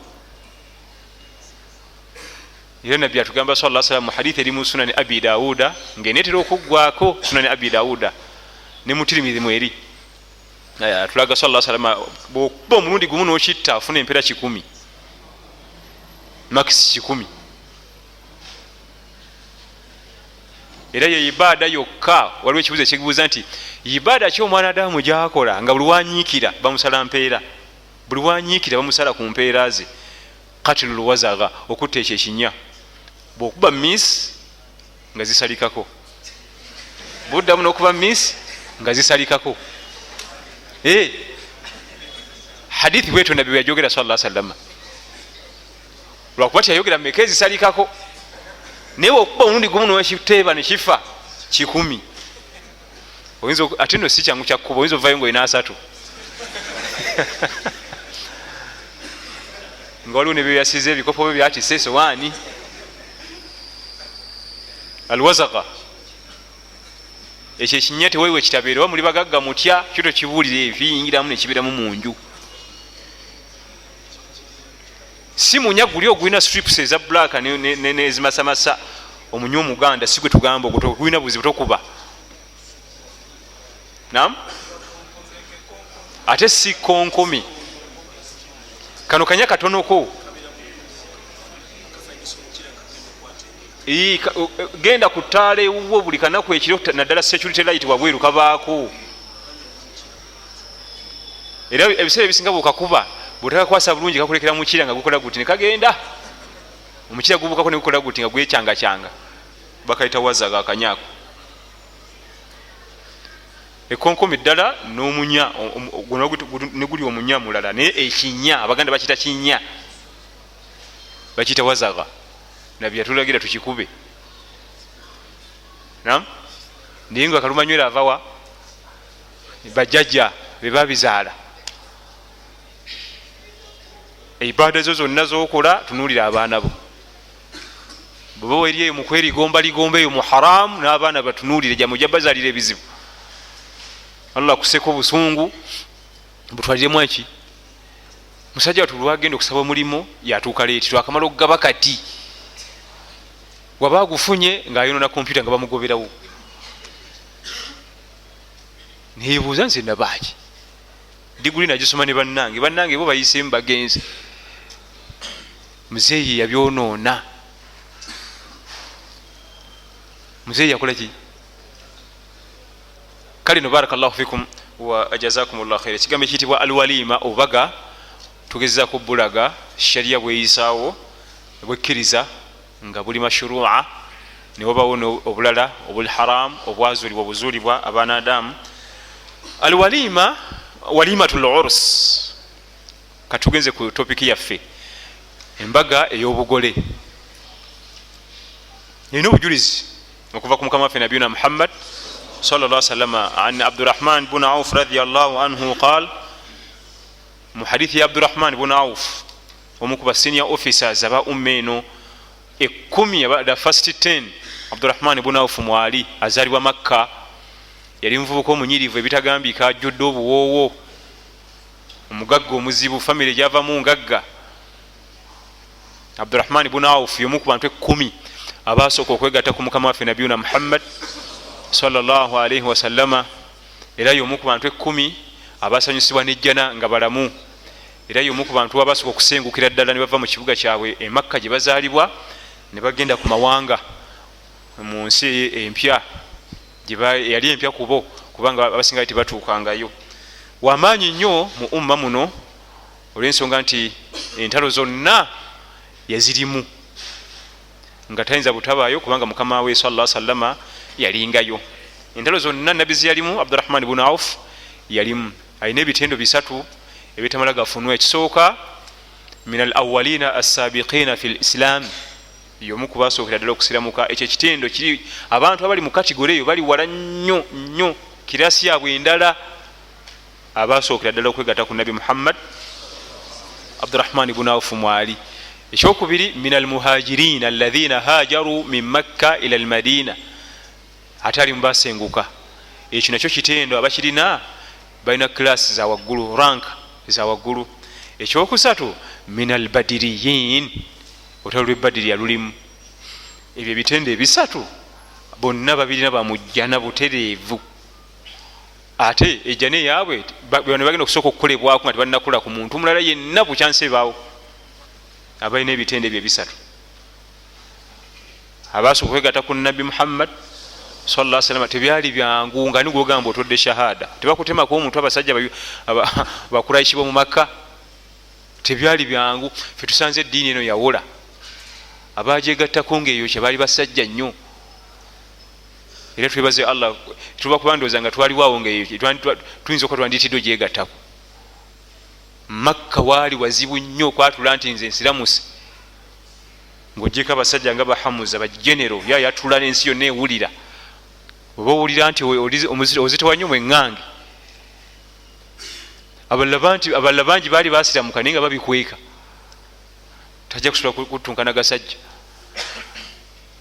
era nabbi atugamba sallallahu alaihi wasallam mu hadithi eri mu sunani abi dawuda ng'eneetera okuggwako sunani abi dawuda ne mu tirmidhi mweri atulaga sallallahu alaihi wasallam bw'okuba omulundi gumu n'okitta afuna empera 100 makisi 100 era ye ibada yokka waliwo ekibuzo ekibuuza nti ibada ki omwana adamu gyakola nga buli wanyiikira bamusala mpeera buli wanyiikira bamusala ku mpeera ze katilul wazaga okutta ekyo ekinya bw'okuba miss nga zisalikako buddamu n'okuba miss nga zisalikako hadithi bweto nabbi yajogera sallallahu alaihi wasallam lwakuba tiyayogera mmeka ezisalikako naye okuba omulundi gumu nowekiteeba nekifa 100 oyinza ate no si kyangu kyakkuba oyinza ovayo nga olina 3 nga waliwo ne byeyasiza ebikopo bye byatise esowaani alwazaga ekyo ekinya teweewe ekitabeera oba muli bagagga mutya kyo tokibuulira ebiyingiramu nekibiramu mu nju si munya guli ogulina strips eza black nezimasamasa omunya omuganda si gwe tugamba ogwo gulina buzibu tokuba nam ate si konkomi kano kanya katonoko genda kutaala ewuwo buli kanaku ekiro naddala security light wabweru kabaako era ebiseera ebisinga bwokakuba bwotakakwasa bulungi kakulekera mukira nga gukola guti nekagenda omukira gubukako negukola guti nga gwecyangacanga bakaita wazaga akanyako ekonkomi ddala n'omunya neguli omunya mulala naye ekinya abaganda bakita kinya bakita wazaga nabbi yatulagira tukikube nam naye nga kalumanywera avawa bajjajja bebabizaala eibada ezo zonna zokola tunuulira abaana bo bweba weri eyo mukwerigombaliigomba eyo mu haramu n'abaana batunuulire jamujja bazaalira ebizibu allah kuseko obusungu butwaliremu eki musajja watu lwagenda okusaba omulimu yatuuka leeti twakamala okugaba kati waba agufunye ng'ayonona kompyuta nga bamugoberawo nebuuza nze nabaaki diguli nagisoma ne bannange bo bayiseemu bagenze muzeeyi yabyonoona muzeeyi yakola ki kale no barakallahu fikum wa ajazakumullah khair ekigambo ekiyitibwa alwalima obubaga tugezezaako bulaga sharia bweyisaawo bwekkiriza nga buli mashurua newabawo obulala obuli haram obwazuulibwa obuzuulibwa abanadamu alwalima walimatul urs katugenze ku topiki yaffe embaga ey'obugole erina obujulizi okuva ku mukama waffe nabiyuna muhammad sallallahu alaihi wasallam an abdurrahman bun auf radiyallahu anhu qal mu hadithi ya abdurrahman bun auf omu ku basenior officers aba eno 10 the first 10 abdurrahman bun auf mwali azalibwa makka yali muvubuka omunyirivu ebitagambika ajjudde obuwoowo omugagga omuzibu famire gyavamu ngagga abdurrahman bun auf yomu ku bantu 10 abasooka okwegatta ku mukama waffe nabiyuna muhammad sallallahu alaihi wasallama era yomu ku bantu 10 abasanyusibwa nejjana nga balamu era yomu ku bantu abasooka okusengukira ddala ne bava mu kibuga kyabwe e makka gye bazaalibwa ne bagenda ku mawanga mu nsi empya yali empya kubo kubanga abasinga tebatuukangayo wamaanyi nnyo mu umma muno olw'ensonga nti entalo zonna yazirimu nga tayinza butabaayo kubanga mukama we sallallahu alaihi wasallama yalingayo. entalo zonna nabbi ziyalimu Abdurrahman ibn Auf yalimu. alina ebitendo bisatu ebitamala gafunwa. ekisooka min al awwalina as-sabiqina fi al-islam, yomu kubasookera ddala okusiramuka. ekyo ekitendo kiri abantu abali mu kategori eyo bali wala nnyo nnyo, kirasi yaabwe endala, abasookera ddala okwegatta ku nabi Muhammad Abdurrahman ibn Auf mwali. ekyokubiri min almuhajirin alladhina hajaru min Makka ila almadina, ate ali mubasenguka. ekyo nakyo kitendo abakirina balina class za waggulu, rank za waggulu. ekyokusatu min albadiriyin, olutalo lw'ebadiri yalulimu. ebyo ebitendo ebisatu bonna babirina bamujjana butereevu. ate ejjana yaabwe bano bagenda okusooka okukolebwako nga tebalinakola ku muntu omulala yenna bukyanse baawo. abalina ebitendo ebyo ebisatu abasooka okwegatta ku nabbi Muhammad sallallahu alaihi wasallam tebyali byangu nga nigwogamba otodde shahada. tebakutemako omuntu abasajja bakuraishi bo mu Makka, tebyali byangu. fe tusanze eddiini eno yawola, abajegattako ngaeyo kyebaali basajja nnyo. era twebaze Allah tuba kubandooza nga twaliwawo ngaeyo tuyinza okuba twandiyitiddwe gyegattako. Makka waali wazibu nnyo kwatula nti nze nsiramuse, ng'ogyeko abasajja nga bahamuza bagenero yayatula n'ensi yonna ewulira. oba owulira nti ozitowa nnyo mweŋŋange. abalala bangi baali basiramuka naye nga babikweka, tajja kusobola kutunkana gasajja.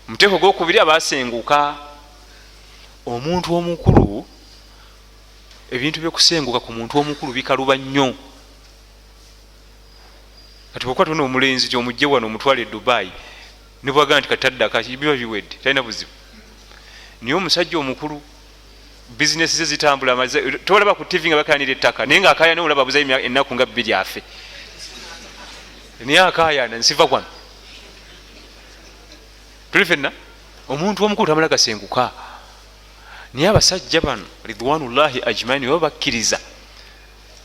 muteeko gwokubiri abasenguka. omuntu omukulu, ebintu by'okusenguka ku muntu omukulu bikaluba nnyo. kati bwokuba tuna omulenzi gy'omugje wano omutwala e Dubai ne bwaga nti kataddaka biba biwedde, talina buzibu. naye omusajja omukulu bizinesi ze zitambula, tolaba ku TV nga bakayanira ettaka, naye ngaakayana olaba buza ennaku nga bbiri afe. naye akayana nsiva kwano tuli fenna. omuntu omukulu tamala gasenguka. naye abasajja bano ridwanullahi ajmain baba bakkiriza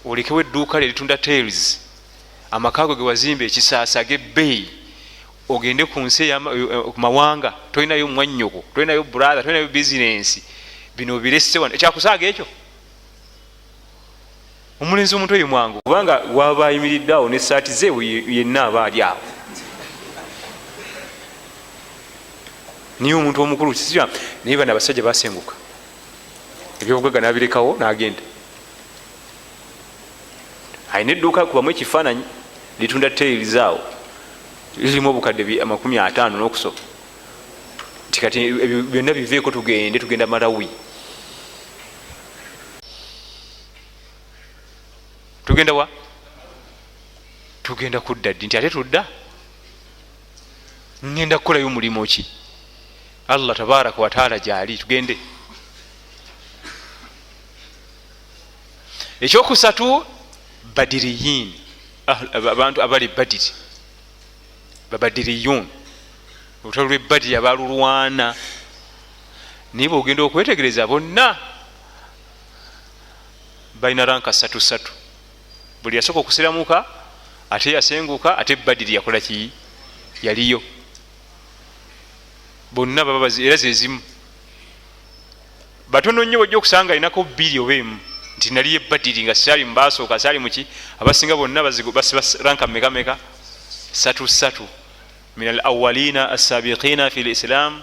olekewo edduuka lye litunda tails, amakaago ge wazimba ekisaasa ag'ebbeeyi, ogende ku nsi ku mawanga, tolinayo mwannyoko, tolinayo brother, tolinayo bizinensi, bino birese wano. ekyakusaaga ekyo omulenzi omuntu oyo mwangu, kubanga waba ayimiridde awo n'essaati ze yenna aba ali awo. niye omuntu omukulu kisira. naye bano abasajja basenguka, ebyobugagga nabirekawo n'agenda. alina edduuka kubamu ekifaananyi litunda tails awo, lirimu obukadde 50 n'okusoba. nti kati byonna biveeko tugenda Malawi. tugenda wa? tugenda kudda ddi? nti ate tudda ngenda kukolayo mulimu ki? Allah tabaraka wataala gyali, tugende. ekyokusatu badiriyin, abantu abali badiri, babadiriyun, olutalo lw'ebadiri abalulwana. naye bwogenda okwetegereza bonna balina ranka 3. buli yasooka okusiramuka ate yasenguka ate badiri yakola ki? yaliyo. bonna baba era zezimu. batono nnyo bajja okusanga alinako 2 oba 1, nti nali ebadiri nga sali mubasooka, sali muki. abasinga bonna ranka meka 3. min al awwalina as-sabiqina fi al-islam,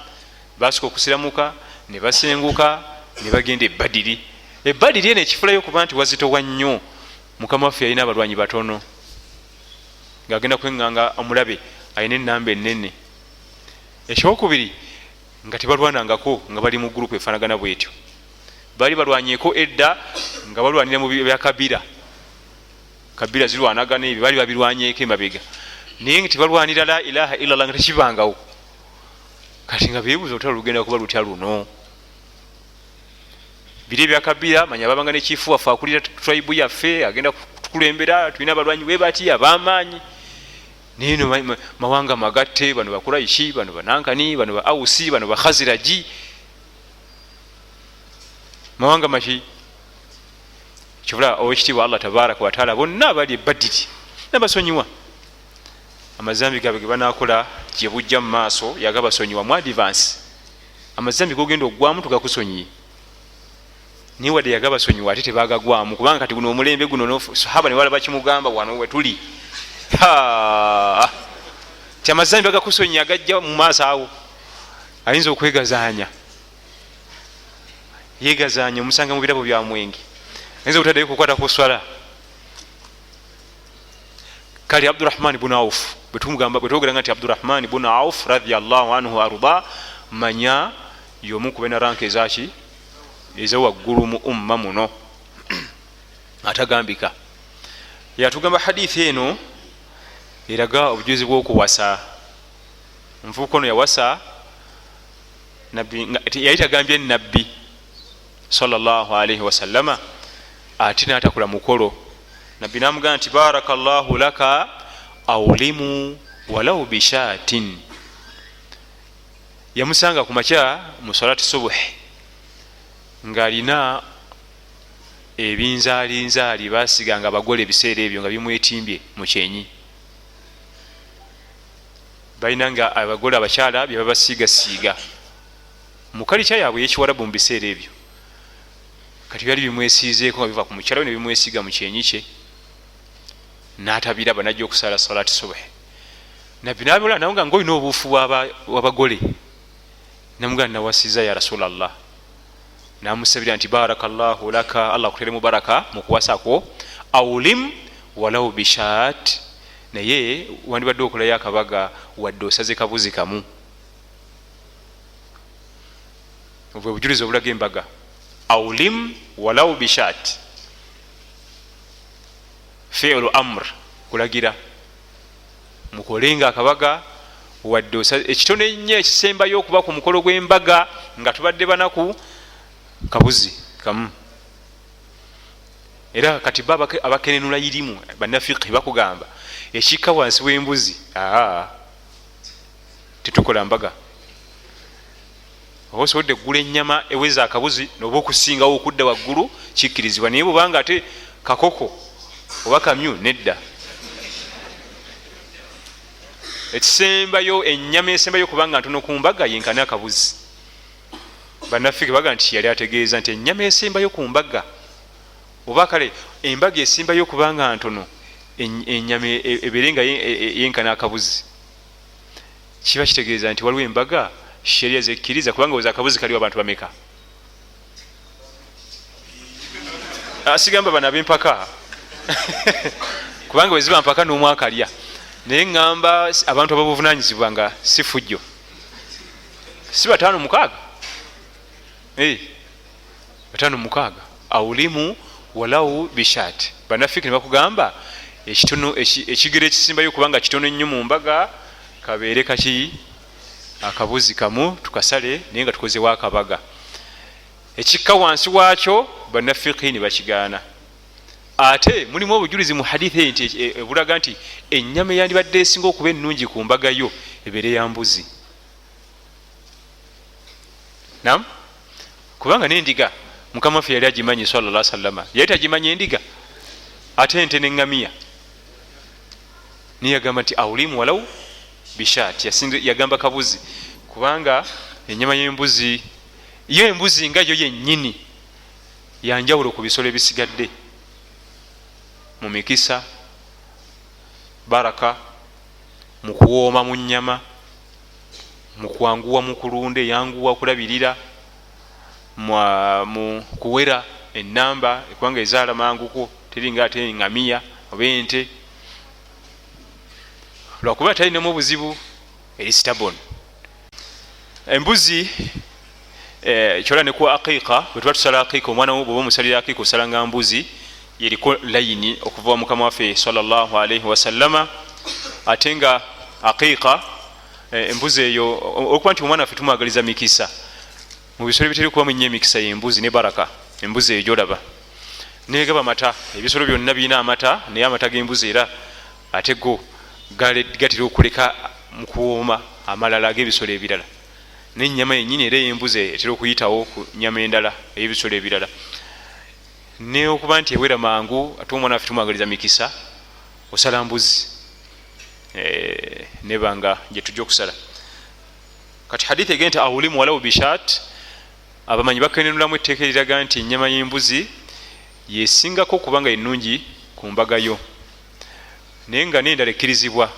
basooka okusiramuka ne basenguka ne bagenda ebadiri. ebadiri eno ekifulayo kuba nti wazitowa nnyo. mukama waffe yalina abalwanyi batono, ng'agenda kweŋŋanga omulabe alina ennamba ennene. ekyokubiri nga tebalwanangako nga bali mu gurupu efaanagana bwetyo. bali balwanyeeko edda nga balwanira mu bya kabira. kabira zirwanagana ebyo bali babirwanyeeko emabega, naye nga tebalwanira la ilaha illallah nga tekibangawo. kati nga beebuuza olutalo lugenda kuba lutya luno. biri ebya kabira manya babanga ne kifu waffe akulira tribe yaffe agenda kukulembera, tulina abalwanyi bwe bati ab'amaanyi. naye no mawanga magatte, bano bakuraishi, bano banankani, bano ba ausi, bano ba khaziraji, mawanga maki. kibula owekitiibwa Allah tabaraka wataala bonna bali ebadiri nabasonyiwa amazambi gabe gebanakola gyebujja mu maaso yagabasonyiwa mu advance. Amazambi gogenda ogwamu tugakusonyiye niye wadde yagabasonyiwa ate tebagagwamu kubanga kati guno omulembe guno sahaba ne balaba kimugamba wano wetuli ti amazambi bagakusonyiye agajja mu maaso awo ayinza okwegazanya yegazanya omusanga mu birabo bya mwenge ayinza okutaddeyo kukwata ku swala. Kale Abdurrahman ibn Auf bwetwogera nti Abdurrahman ibn Auf radiyallahu anhu arda manya yomu kubena ranka ezaki ezawaggulu mu umma muno atagambika. Yatugamba hadithi eno eraga obujuzi bw'okuwasa. Nvuko no yawasa yali tagambye nabbi sallallahu alaihi wasallama ate n'atakula mukolo. Nabbi namugamba nti barakallahu laka awlimu walau bishatin. Yamusanga ku makya mu salati subuhi ng'alina ebinzaali basiganga abagole ebiseera ebyo nga bimwetimbye mu kyenyi. Balina nga abagole abakyala bye babasiigasiiga mu kalica yaabwe y'ekiwarabu mu biseera ebyo. Kati byali bimwesiizeeko nga biva ku mukyala we ne bimwesiiga mu kyenyi kye n'atabiraba najja okusala salati subuhi. Nabbi nabula namuga ng'olina obuufu bw'abagole namuga nawasiza ya Rasulallah namusabira nti barakallahu laka Allah kutere mubaraka mu kuwasa kwo awlim walau bishat naye wandibadde okulayo akabaga wadde osaze kabuzi kamu. Obwo bujulizi obulaga embaga awlim walau bishat fi'lu amr kulagira mukolenga akabaga wadde ekitone nnyo ekisembayo okuba ku mukolo gw'embaga nga tubadde banaku kabuzi kamu. Era kati baba abakenenula irimu banafiqhi bakugamba ekika wansi w'embuzi tetukola mbaga. Osobodde gula ennyama eweza akabuzi noba okusingawo okudda waggulu kikkirizibwa naye bwobanga ate kakoko oba kamyu nedda. Ekisembayo ennyama esembayo kubanga ntono ku mbaga yenkana akabuzi. Bannaffe baga nti yali ategeeza nti ennyama esembayo ku mbaga oba kale embaga esembayo kubanga ntono ennyama eberenga yenkana akabuzi kiba kitegeeza nti waliwo embaga sheria zekkiriza kubanga oza akabuzi kaliwo abantu bameka. Asigamba bana ab'empaka kubanga bweziba mpaka n'omu akalya naye ŋŋamba abantu ababuvunanyizibwa nga si fujjo si 5-6 5-6 awulimu walau bishat. Bannafiki ne bakugamba ekitono ekigere ekisimbayo kubanga kitono nnyo mu mbaga kabeere kaki akabuzi kamu tukasale naye nga tukozewo akabaga. Ekikka wansi waakyo bannafiki ne bakigaana. Ate mulimu obujulizi mu hadithi nti ebulaga nti ennyama eyandibadde esinga okuba ennungi ku mbaga yo ebeere ya mbuzi. Nam kubanga n'endiga Mukama waffe yali agimanyi sallallahu alaihi wasallam yali tagimanyi endiga ate ente n'eŋŋamiya niye yagamba nti awulimu walau bishat yagamba kabuzi kubanga ennyama y'embuzi yo embuzi nga yo yennyini yanjawulo ku bisolo ebisigadde mu mikisa baraka mu kuwooma mu nnyama mu kwanguwa mu kulunda eyanguwa okulabirira mu kuwera ennamba ekubanga ezaala manguko teringa ate eŋŋamiya oba ente lwakuba talinamu obuzibu eri stabon. Embuzi kyola ne ku aqiqa bwe tuba tusala aqiqa omwana wo bw'oba omusalira aqiqa osalanga mbuzi yeriko layini okuva wa Mukama waffe sallallahu alaihi wasallama. Ate nga aqiqa embuzi eyo okuba nti omwana waffe tumwagaliza mikisa mu bisolo biteri kuba nnyo emikisa y'embuzi ne baraka. Embuzi eyo gyolaba negaba mata ebisolo byonna birina amata naye amata g'embuzi era ate go gatera okuleka mu kuwooma amalala ag'ebisolo ebirala n'ennyama yennyini era ey'embuzi etera okuyitawo ku nnyama endala ey'ebisolo ebirala. Ne okuba nti ewera mangu ate omwana waffe tumwagaliza mikisa osala mbuzi nebanga gyetujja okusala. Kati hadithi egenda nti awulimu walau bishat, abamanyi bakenenulamu etteeka eriraga nti ennyama y'embuzi yesingako kubanga ennungi ku mbagayo, naye nga n'endala ekkirizibwa.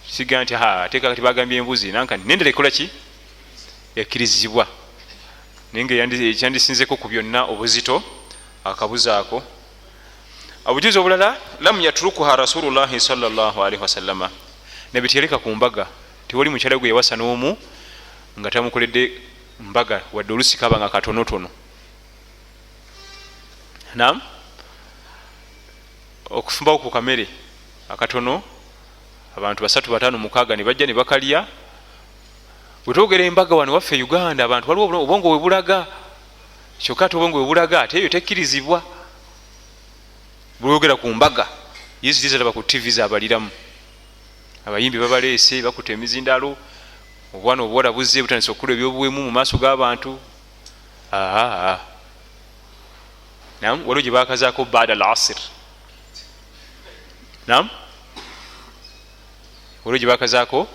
Siga nti ateeka kati bagambye embuzi nanka n'endala ekola ki ekkirizibwa, naye nga ekyandisinzeko ku byonna obuzito akabuzi ako. Obujuzi obulala, lam yatrukuha rasulullahi sallallahu alaihi wasallama, nebitiyaleka ku mbaga. Tewali mukyala gwe yawasa n'omu nga tamukoledde mbaga wadde olusi kaba nga katonotono. Naam, okufumbawo ku kamere akatono abantu 3 5 6 ne bajja ne bakalya. Bwetwogera embaga wano waffe Uganda abantu waliwo obwongo we bulaga, kyokka ate obwongo we bulaga ate eyo tekkirizibwa. Bwogera ku mbaga yizizalaba ku TV zabaliramu, abayimbi babaleese bakuta emizindalo, obwana obuwala buzze butandise okukola ebyobuwemu mu maaso g'abantu. Naam, waliwo gye bakazaako baada al-asr. Naam, waliwo gye bakazaako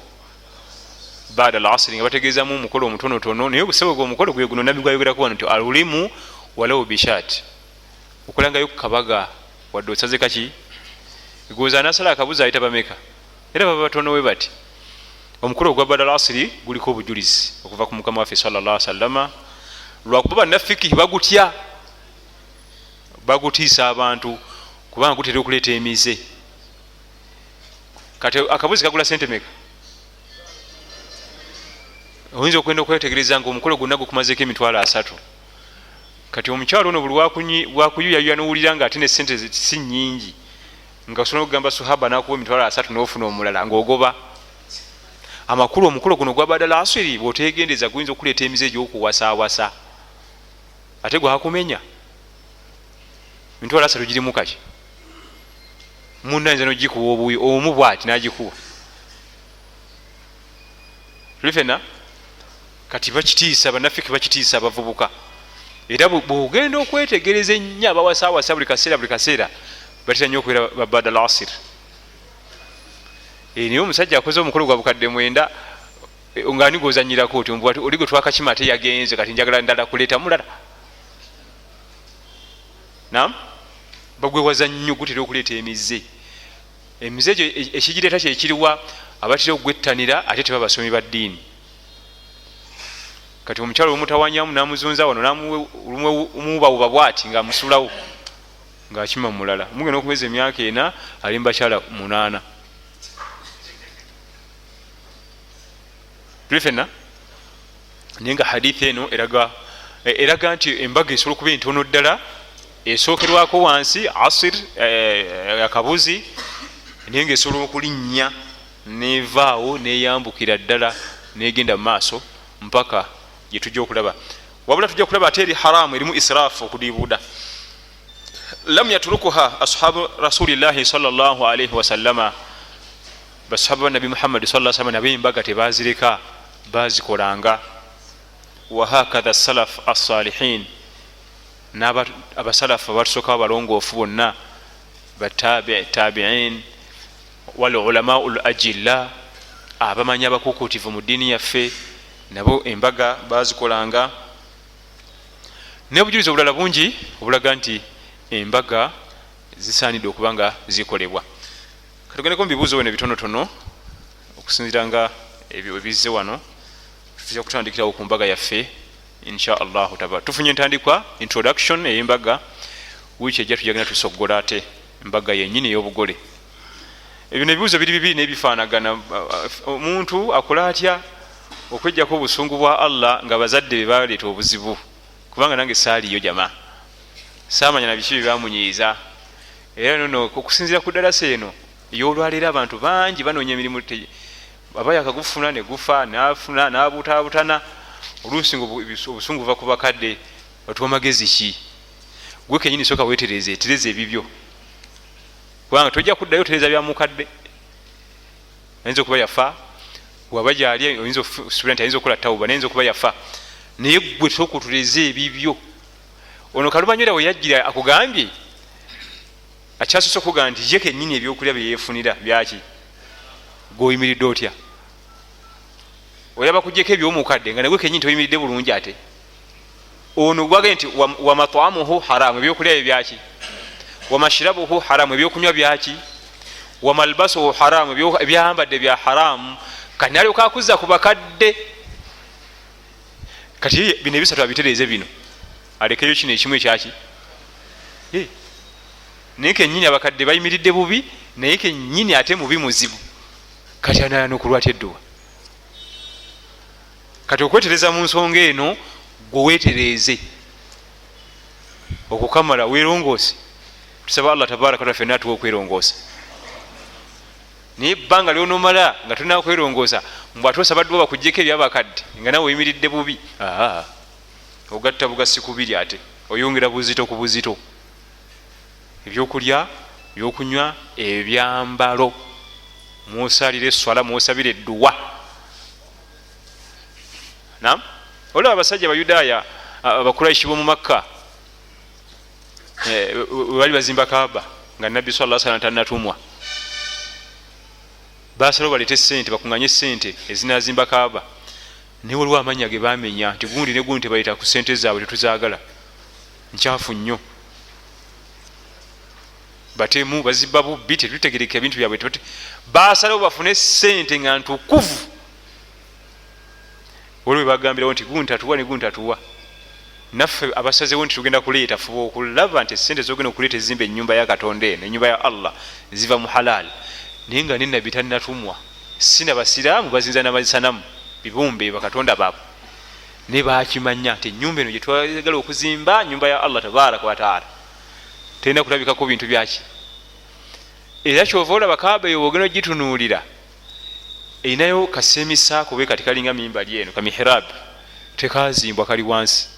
baada al-asr nga bategeezamu omukolo omutonotono, naye obusebe gw'omukolo gwe guno nabbi gwayogerako wano nti alulimu walawo bishat, okulangayo ku kabaga wadde osaze kaki goza nasala akabuzi ayita bameka era baba batono we bati. Omukolo gwa baada al-asr guliko obujulizi okuva ku mukama waffe sallallahu alaihi wasallam, lwakuba bannafiki bagutya, bagutiisa abantu kubanga gutera okuleeta emize. Kati akabuzi kagula sente meka? Oyinza okwenda okwetegereza nga omukolo gwonna gukumazeeko emitwalo 3. Kati omukyalo ono buli wakuyuyayuya n'owulira nga ate ne sente si nnyingi, nga osobola okugamba sahaba n'akuwa emitwalo 3 n'ofuna omulala ng'ogoba. Amakulu omukolo guno gwa baada al-asr bw'otegendeza guyinza okuleeta emize egy'okuwasaawasa, ate gwakumenya emitwalo 3 girimu kaki munna ayinza n'ogikuwa obuwi omu bw'ati n'agikuwa tulifena. Kati bakitiisa bannafiki, bakitiisa abavubuka, era bw'ogenda okwetegereza ennyo abawasaawasa buli kaseera batera nnyo okubeera ba baada al-asr. Naye omusajja akoze omukolo gwa bukadde 9 ng'ani gw'ozannyirako oti oli gwe twakakima ate yagenze, kati njagala ndala kuleeta mulala. Naam, bagwewaza nnyo, gutera okuleeta emize. Emize egyo ekigireeta kyekiriwa abatera okugwettanira ate tebabasomi ba ddiini. Kati omukyalo omutawanyamu n'amuzunza wano n'amubawuba bw'ati ng'amusulawo ng'akima mulala, mugenda okumeza emyaka 4 ali mubakyala 8. Tulifena naye nga hadithi eno eraga nti embaga esobola okuba entono ddala, esookerwako wansi asir akabuzi, naye nga esobola okulinnya nevaawo neyambukira ddala negenda mu maaso mpaka gye tujja okulaba. Wabula tujja kulaba ate eri haramu, erimu israfu, okudiibuuda. Lam yatrukuha ashabu rasulillahi sallallahu alaihi wasallama, basahaba ba nabi Muhammad sallallahu alaihi wasallam nabe embaga tebazireka, bazikolanga. Wahakadha salaf as-salihin, abasalafu abatusooka abalongoofu bonna, tabi'in wal ulama'ul ajilla, abamanyi abakuukutivu mu ddiini yaffe, nabo embaga bazikolanga. N'obujulizi obulala bungi obulaga nti embaga zisaanidde okuba nga zikolebwa. Katugendeko mu bibuuzo bino bitonotono okusinziira nga ebyo ebizze wano. Tujja kutandikirawo ku mbaga yaffe insha allahu taala. Tufunye entandikwa introduction ey'embaga, wiiki ejja tujja genda tusoggola ate embaga yennyini ey'obugole. Ebyo nebibuuzo biri n'ebifaanagana. Omuntu akola atya okwejjako obusungu bwa Allah nga bazadde be baleeta obuzibu? Kubanga nange saaliyo jama, saamanya na biki byebamunyiiza. Era nono okusinziira ku ddalasa eno ey'olwaleero abantu bangi banoonya emirimu, aba yakagufuna ne gufa, n'afuna n'abutaabutana. Oluusi obusungu buva ku bakadde. Batuwa magezi ki? Gwe kennyini sooka weetereze ebibyo, kubanga tojja kuddayo tereza bya mukadde. Ayinza okuba yafa, waba gyali oyinza okusubira nti ayinza okukola tawuba, nayinza okuba yafa, naye gwe sooka otuleze ebibyo. Ono kalumanywera we yajjira akugambye akyasose okugaa nti ye kennyini ebyokulya byeyefunira byaki gweoyimiridde otya oyaba kujjeko ebyomukadde nga nagwe kennyini toyimiridde bulungi ate ono gwage nti wamat'amuhu haramu ebyokulya bye byaki wamashrabuhu haramu ebyokunywa byaki wamalbasuhu haramu ebyambadde bya haramu kati nalyoka akuzza ku bakadde kati bino ebisatu abitereeze bino alekeyo kino ekimu ekyaki naye kennyini abakadde bayimiridde bubi naye kennyini ate mubi muzibu kati anayana okulwatya edduwa kati okwetereza mu nsonga eno gwe weetereeze okukamala weerongoose tusaba allah tabaraka wataala fenna atuwa okwerongoosa naye ebbanga lyonomala nga tulina kwerongoosa mbw ate osaba dduwa bakuggyeko ebyabakadde nga nawe oyimiridde bubi ogatta bugasi kubiri ate oyongera buzito ku buzito ebyokulya ebyokunywa ebyambalo musalire eswala musabire edduwa nam olaba abasajja abayudaaya abakuraishi b'omu makka bali bazimba kaaba nga nabbi sallallahu alaihi wasallam tannatumwa basalawo balete sente bakunganye sente ezinazimba kaaba naye waliwo amanya ge bamenya nti gundi ne gundi tebayita ku sente zaabwe tetuzaagala nkyafu nnyo batemu bazibba bubbi tetutegereka ebintu byabwe basalawo bafune sente nga ntukuvu waliwo bagambirawo nti gundi tatuwa ne gundi tatuwa naffe abasazewo nti tugenda kuleeta fuba okulaba nti sente zogenda okuleeta ezimba ennyumba ya katonda eno ennyumba ya allah ziva mu halal naye nga nenabbi tannatumwa sina basiraamu bazinza namasanamu bibumbe bakatonda baabwe ne bakimanya nti ennyumba eno gyetwagala okuzimba nyumba ya allah tabaraka wataala terina kulabikako bintu byaki era kyova olaba kaaba eyo bwogenda ogitunuulira erinayo kasemisaako be kati kalinga mimbali eno kamihirab tekazimbwa kali wansi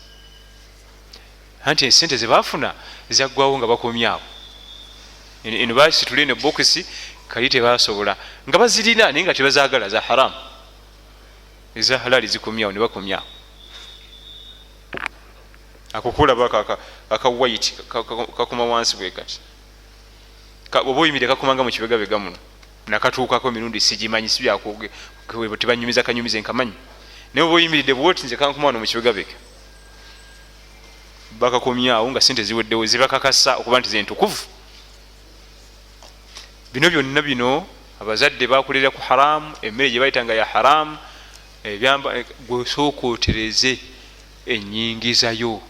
anti esente zebafuna zaggwawo nga bakomyawo eno basitula eno bokisi kali tebasobola nga bazirina naye nga tebazagala za haramu eza halali zikomyawo ne bakomyawo akokulaba akawait kakoma wansi bwe kati oba oyimire kakomanga mu kibegabega muno nakatuukako mirundi sigimanyi tebanyumiza kanyumize nkamanyi naye oba oyimiridde bwoti nze kankoma wano mu kibegabega bakakomyawo nga sente ziweddewo zibakakasa okuba nti zentukuvu bino byonna bino abazadde bakulira ku haramu emmere gye bayitanga ya haramu gwesooka otereze enyingizayo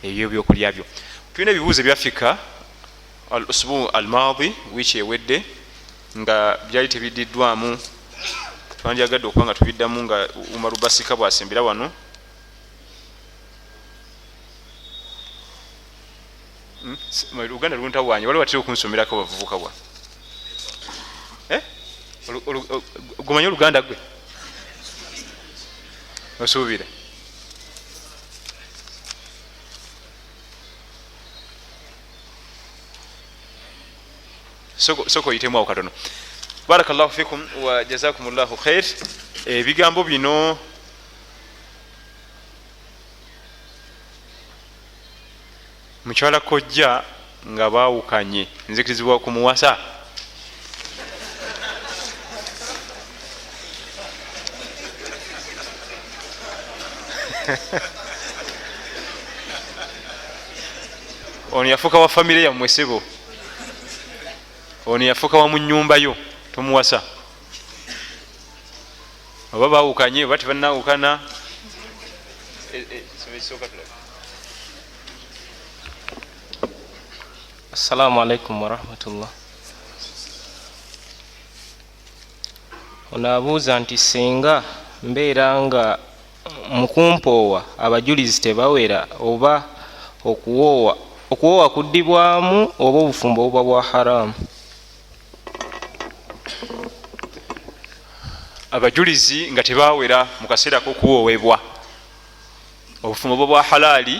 ebyo byokulya byo tulina ebibuuzo ebyafika al usbu al maadi wiiki ewedde nga byali tebiddiddwamu twandyagadde okuba nga tubiddamu nga umaru basika bwasimbira wano Uganda luntawanye waliwo atera okunsomerako bavubuka bwa gumanyi oluganda gwe osuubire soko oyitemu awo katono barakallahu fikum wa jazakumullahu khair ebigambo bino mukyala kojja nga baawukanye nzikirizibwa ku muwasa ono yafuuka wa famire yammwe sebo ono yafuuka wa mu nnyumba yo tomuwasa oba baawukanye oba tebanaawukana Assalamu alaikum warahmatullah. Onabuuza nti singa mbeera nga mukumpoowa abajulizi tebawera oba okuwoowa kuddibwamu oba obufumbo obuba bwa haramu. abajulizi nga tebawera mu kaseera k'okuwoowebwa obufumbo obuba bwa halaali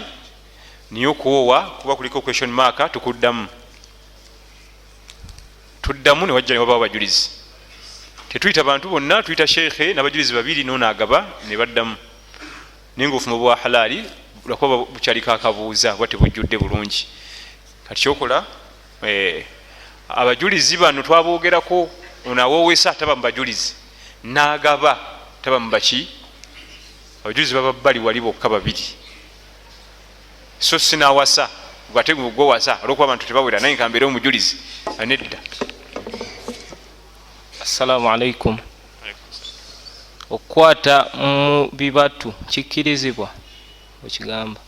niyo okuwoowa kuba kuliko question mark tukuddamu tuddamu ne wajja ne wabawo abajulizi tetuyita bantu bonna tuyita sheekhe n'abajulizi babiri nonaagaba ne baddamu naye nga obufumbo bwa halaali lwakuba bukyaliko akabuuza bwa tebujjudde bulungi kati kyokola abajulizi bano twabogerako onawoowesa taba mubajulizi nagaba taba mubaki abajulizi baba bali wali bokka babiri so sinawasa gwate gwo wasa olwokuba abantu tebawera naye nkambeera omujulizi anedda. Assalamu alaikum. Okukwata mu bibatu kikkirizibwa okigamba?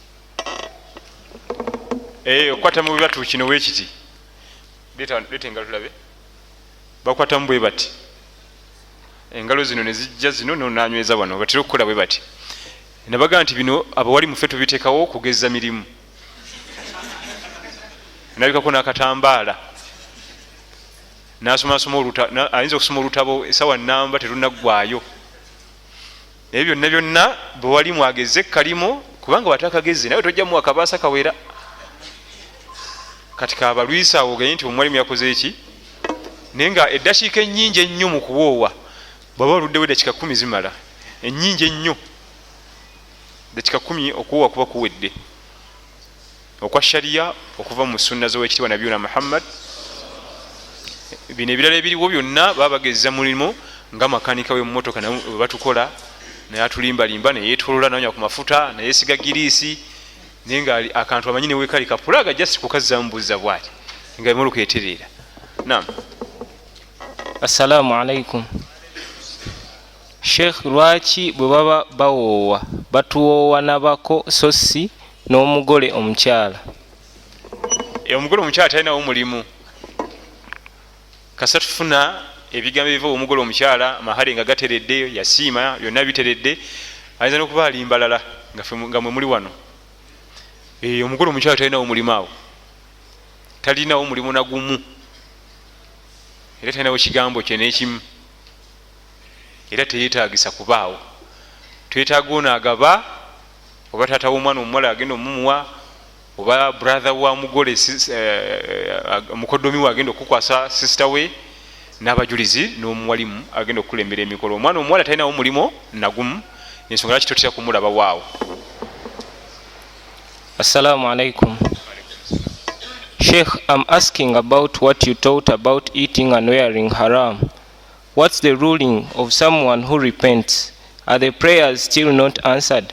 Okukwata mu bibatu kino weekiti leeta engalo tulabe. Bakwata mu bwe bati engalo zino nezijja zino nonanyweza wano batera okukola bwe bati. Nabaga nti bino abawali mufe tubiteekawo kugeza mirimu. Nabikako n'akatambaala ayinza okusoma olutabo esawa namba terunaggwayo. Ebyo byonna byonna bwe wali mwageze kalimo kubanga watakageze nawe tojja muwa kabaasa kawera. Kati kabalwisa awo ogenye nti omwalimu yakoze eki naye nga eddakiika ennyingi ennyo mu kuwoowa bwaba oluddewo eddakiika 10 zimala ennyingi ennyo eddakiika 10 okuwoowa kuba kuwedde okwa shariya okuva mu sunna z'owekitiibwa nabiyuna Muhammad. Bino ebirala ebiriwo byonna baba bagezza mulimu nga makanika w'emmotoka naye we batukola naye atulimbalimba neyeetolola nanya ku mafuta nayesiga giriisi naye nga akantu amanyi ne weekali kapulaga jasi kukazza mbuza bwati nga emmotoka etereera. Naam. Assalamu alaikum. Sheikh, lwaki bwe baba bawoowa batuwoowa nabako so si n'omugole omukyala? Omugole omukyala talinawo mulimu kasa tufuna ebigambo ebiva omugole omukyala mahale nga gateredde yasiima byonna biteredde ayinza n'okuba alimbalala nga mwe muli wano. Omugole omukyala talinawo mulimu awo talinawo mulimu nagumu era talinawo kigambo kye n'ekimu era teyeetagisa kubaawo. Twetaaga ono agaba oba taata w'omwana omuwala agenda omumuwa oba brother wa mugole mukoddomi we agenda okukwasa sister we n'abajulizi n'omuwalimu agenda okukulembera emikolo. Omwana omuwala talinawo mulimu nagumu ensonga lwaki totera kumulaba waawo. Assalamu alaikum. Sheikh, I'm asking about what you taught about eating and wearing haram. What's the ruling of someone who repents? Are the prayers still not answered?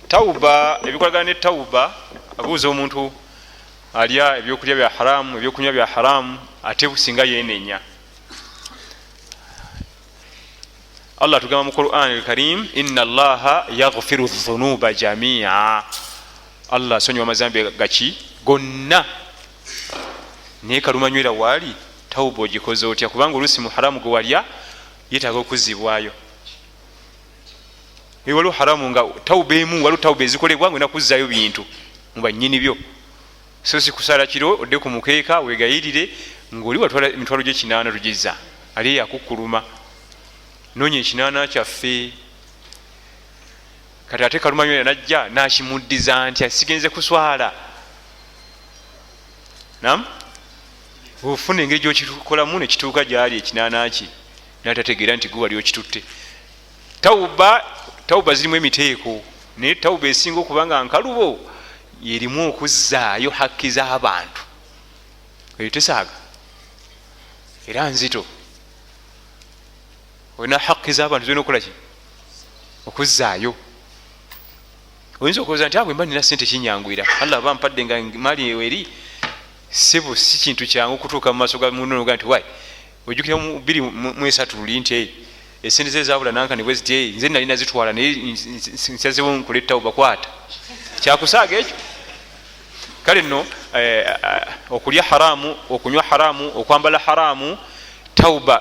Tauba, ebikolagana ne tauba abuuza omuntu alya ebyokulya bya haramu ebyokunywa bya haramu ate businga yenenya. Allah tugamba mu Qur'an al-Karim, inna Allaha yaghfiru dhunuba jami'a. Allah asonyiwa amazambi gaki gonna. Naye kalumanywera waali tauba ogikoze otya kubanga oluusi mu haramu gwe walya yeetaaga okuzibwayo. Waliwo haramu nga tauba emu waliwo tauba ezikolebwa ngena kuzzaayo bintu mu bannyini byo. So si kusala kiro odde ku mukeeka weegayirire ng'oli watwala emitwalo gy'ekinaana tugizza ali yakukkuluma noonya ekinaana kyaffe. Kati ate kalumanywera najja n'akimuddiza ntya sigenze kuswala. Naam, ofuna engeri gy'okikolamu ne kituuka gy'ali ekinaana ki n'atategeera nti gwe wali okitutte. Tauba zirimu emiteeko naye tauba esinga okuba nga nkalubo yerimu okuzzaayo hakki z'abantu. Eyo tesaaga era nzito. Olina hakki z'abantu zirina okukolaki okuzzaayo. Oyinza okulowooza nti bwe mba nina sente kinyangwira Allah aba mpadde nga maali eri sebo si kintu kyangu okutuuka mu maaso ga muno nga nti wayi ojjukira mu 23 luli nti esente ze zaabula nankani bwe ziti nze nalina zitwala naye nsazewo nkole tauba kwata kyakusaaga ekyo. Kale nno okulya haramu okunywa haramu okwambala haramu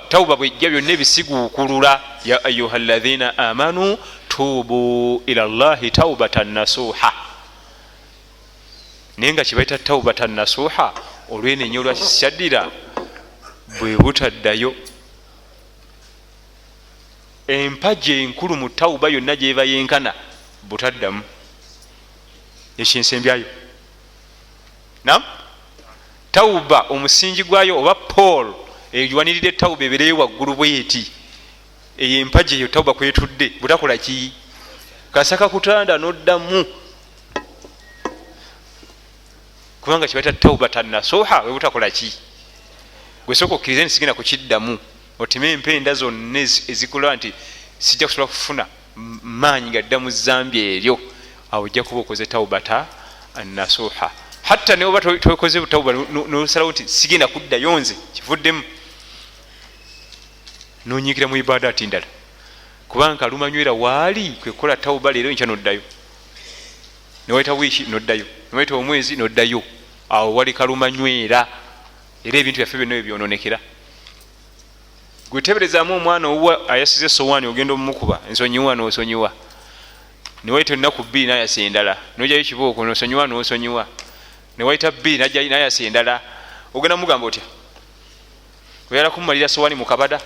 tauba bwejja byonna ebisiguukulula. Ya ayuha alladhina amanu tubu ila Allahi taubatan nasuha. Naye nga kibaita taubatan nasuha olwenenya olwakikyaddira bwe butaddayo. Empaji enkulu mu tauba yonna gyeba yenkana butaddamu ekyensembyayo. Naam, tauba omusingi gwayo oba Paul egiwanirira tauba ebeereyo waggulu bweti eyo empaji eyo tauba kwetudde butakola ki kasaka kutanda noddamu kubanga kibaita taubatan nasuha webutakola ki gwesooka okkiriza nti sigenda kukiddamu oteme empenda zonna ezikola nti sijja kusobola kufuna maanyi gadda mu zambya eryo awo ojja kuba okoze taubata nasuha hatta neoba tokoze tauba nosalawo nti sigenda kuddayo nze kivuddemu nonyikira mu ibadaati ndala kubanga lumanywera waali kwekola tauba leero nkya noddayo newaita wiiki noddayo newaita omwezi noddayo awo wali kalumanywera era ebintu byaffe byonna byononekera gweteberezaamu omwana owuwa ayasize esowaani ogenda omumukuba ensonyiwa nosonyiwa newaita ennaku bbiri nayasa endala nojayo kibooko nosonyiwa nosonyiwa newaita bbiri nayasa endala ogenda mugamba otya oyala kumumalira sowaani mukabada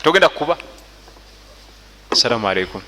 togenda kukuba. Assalamu alaikum.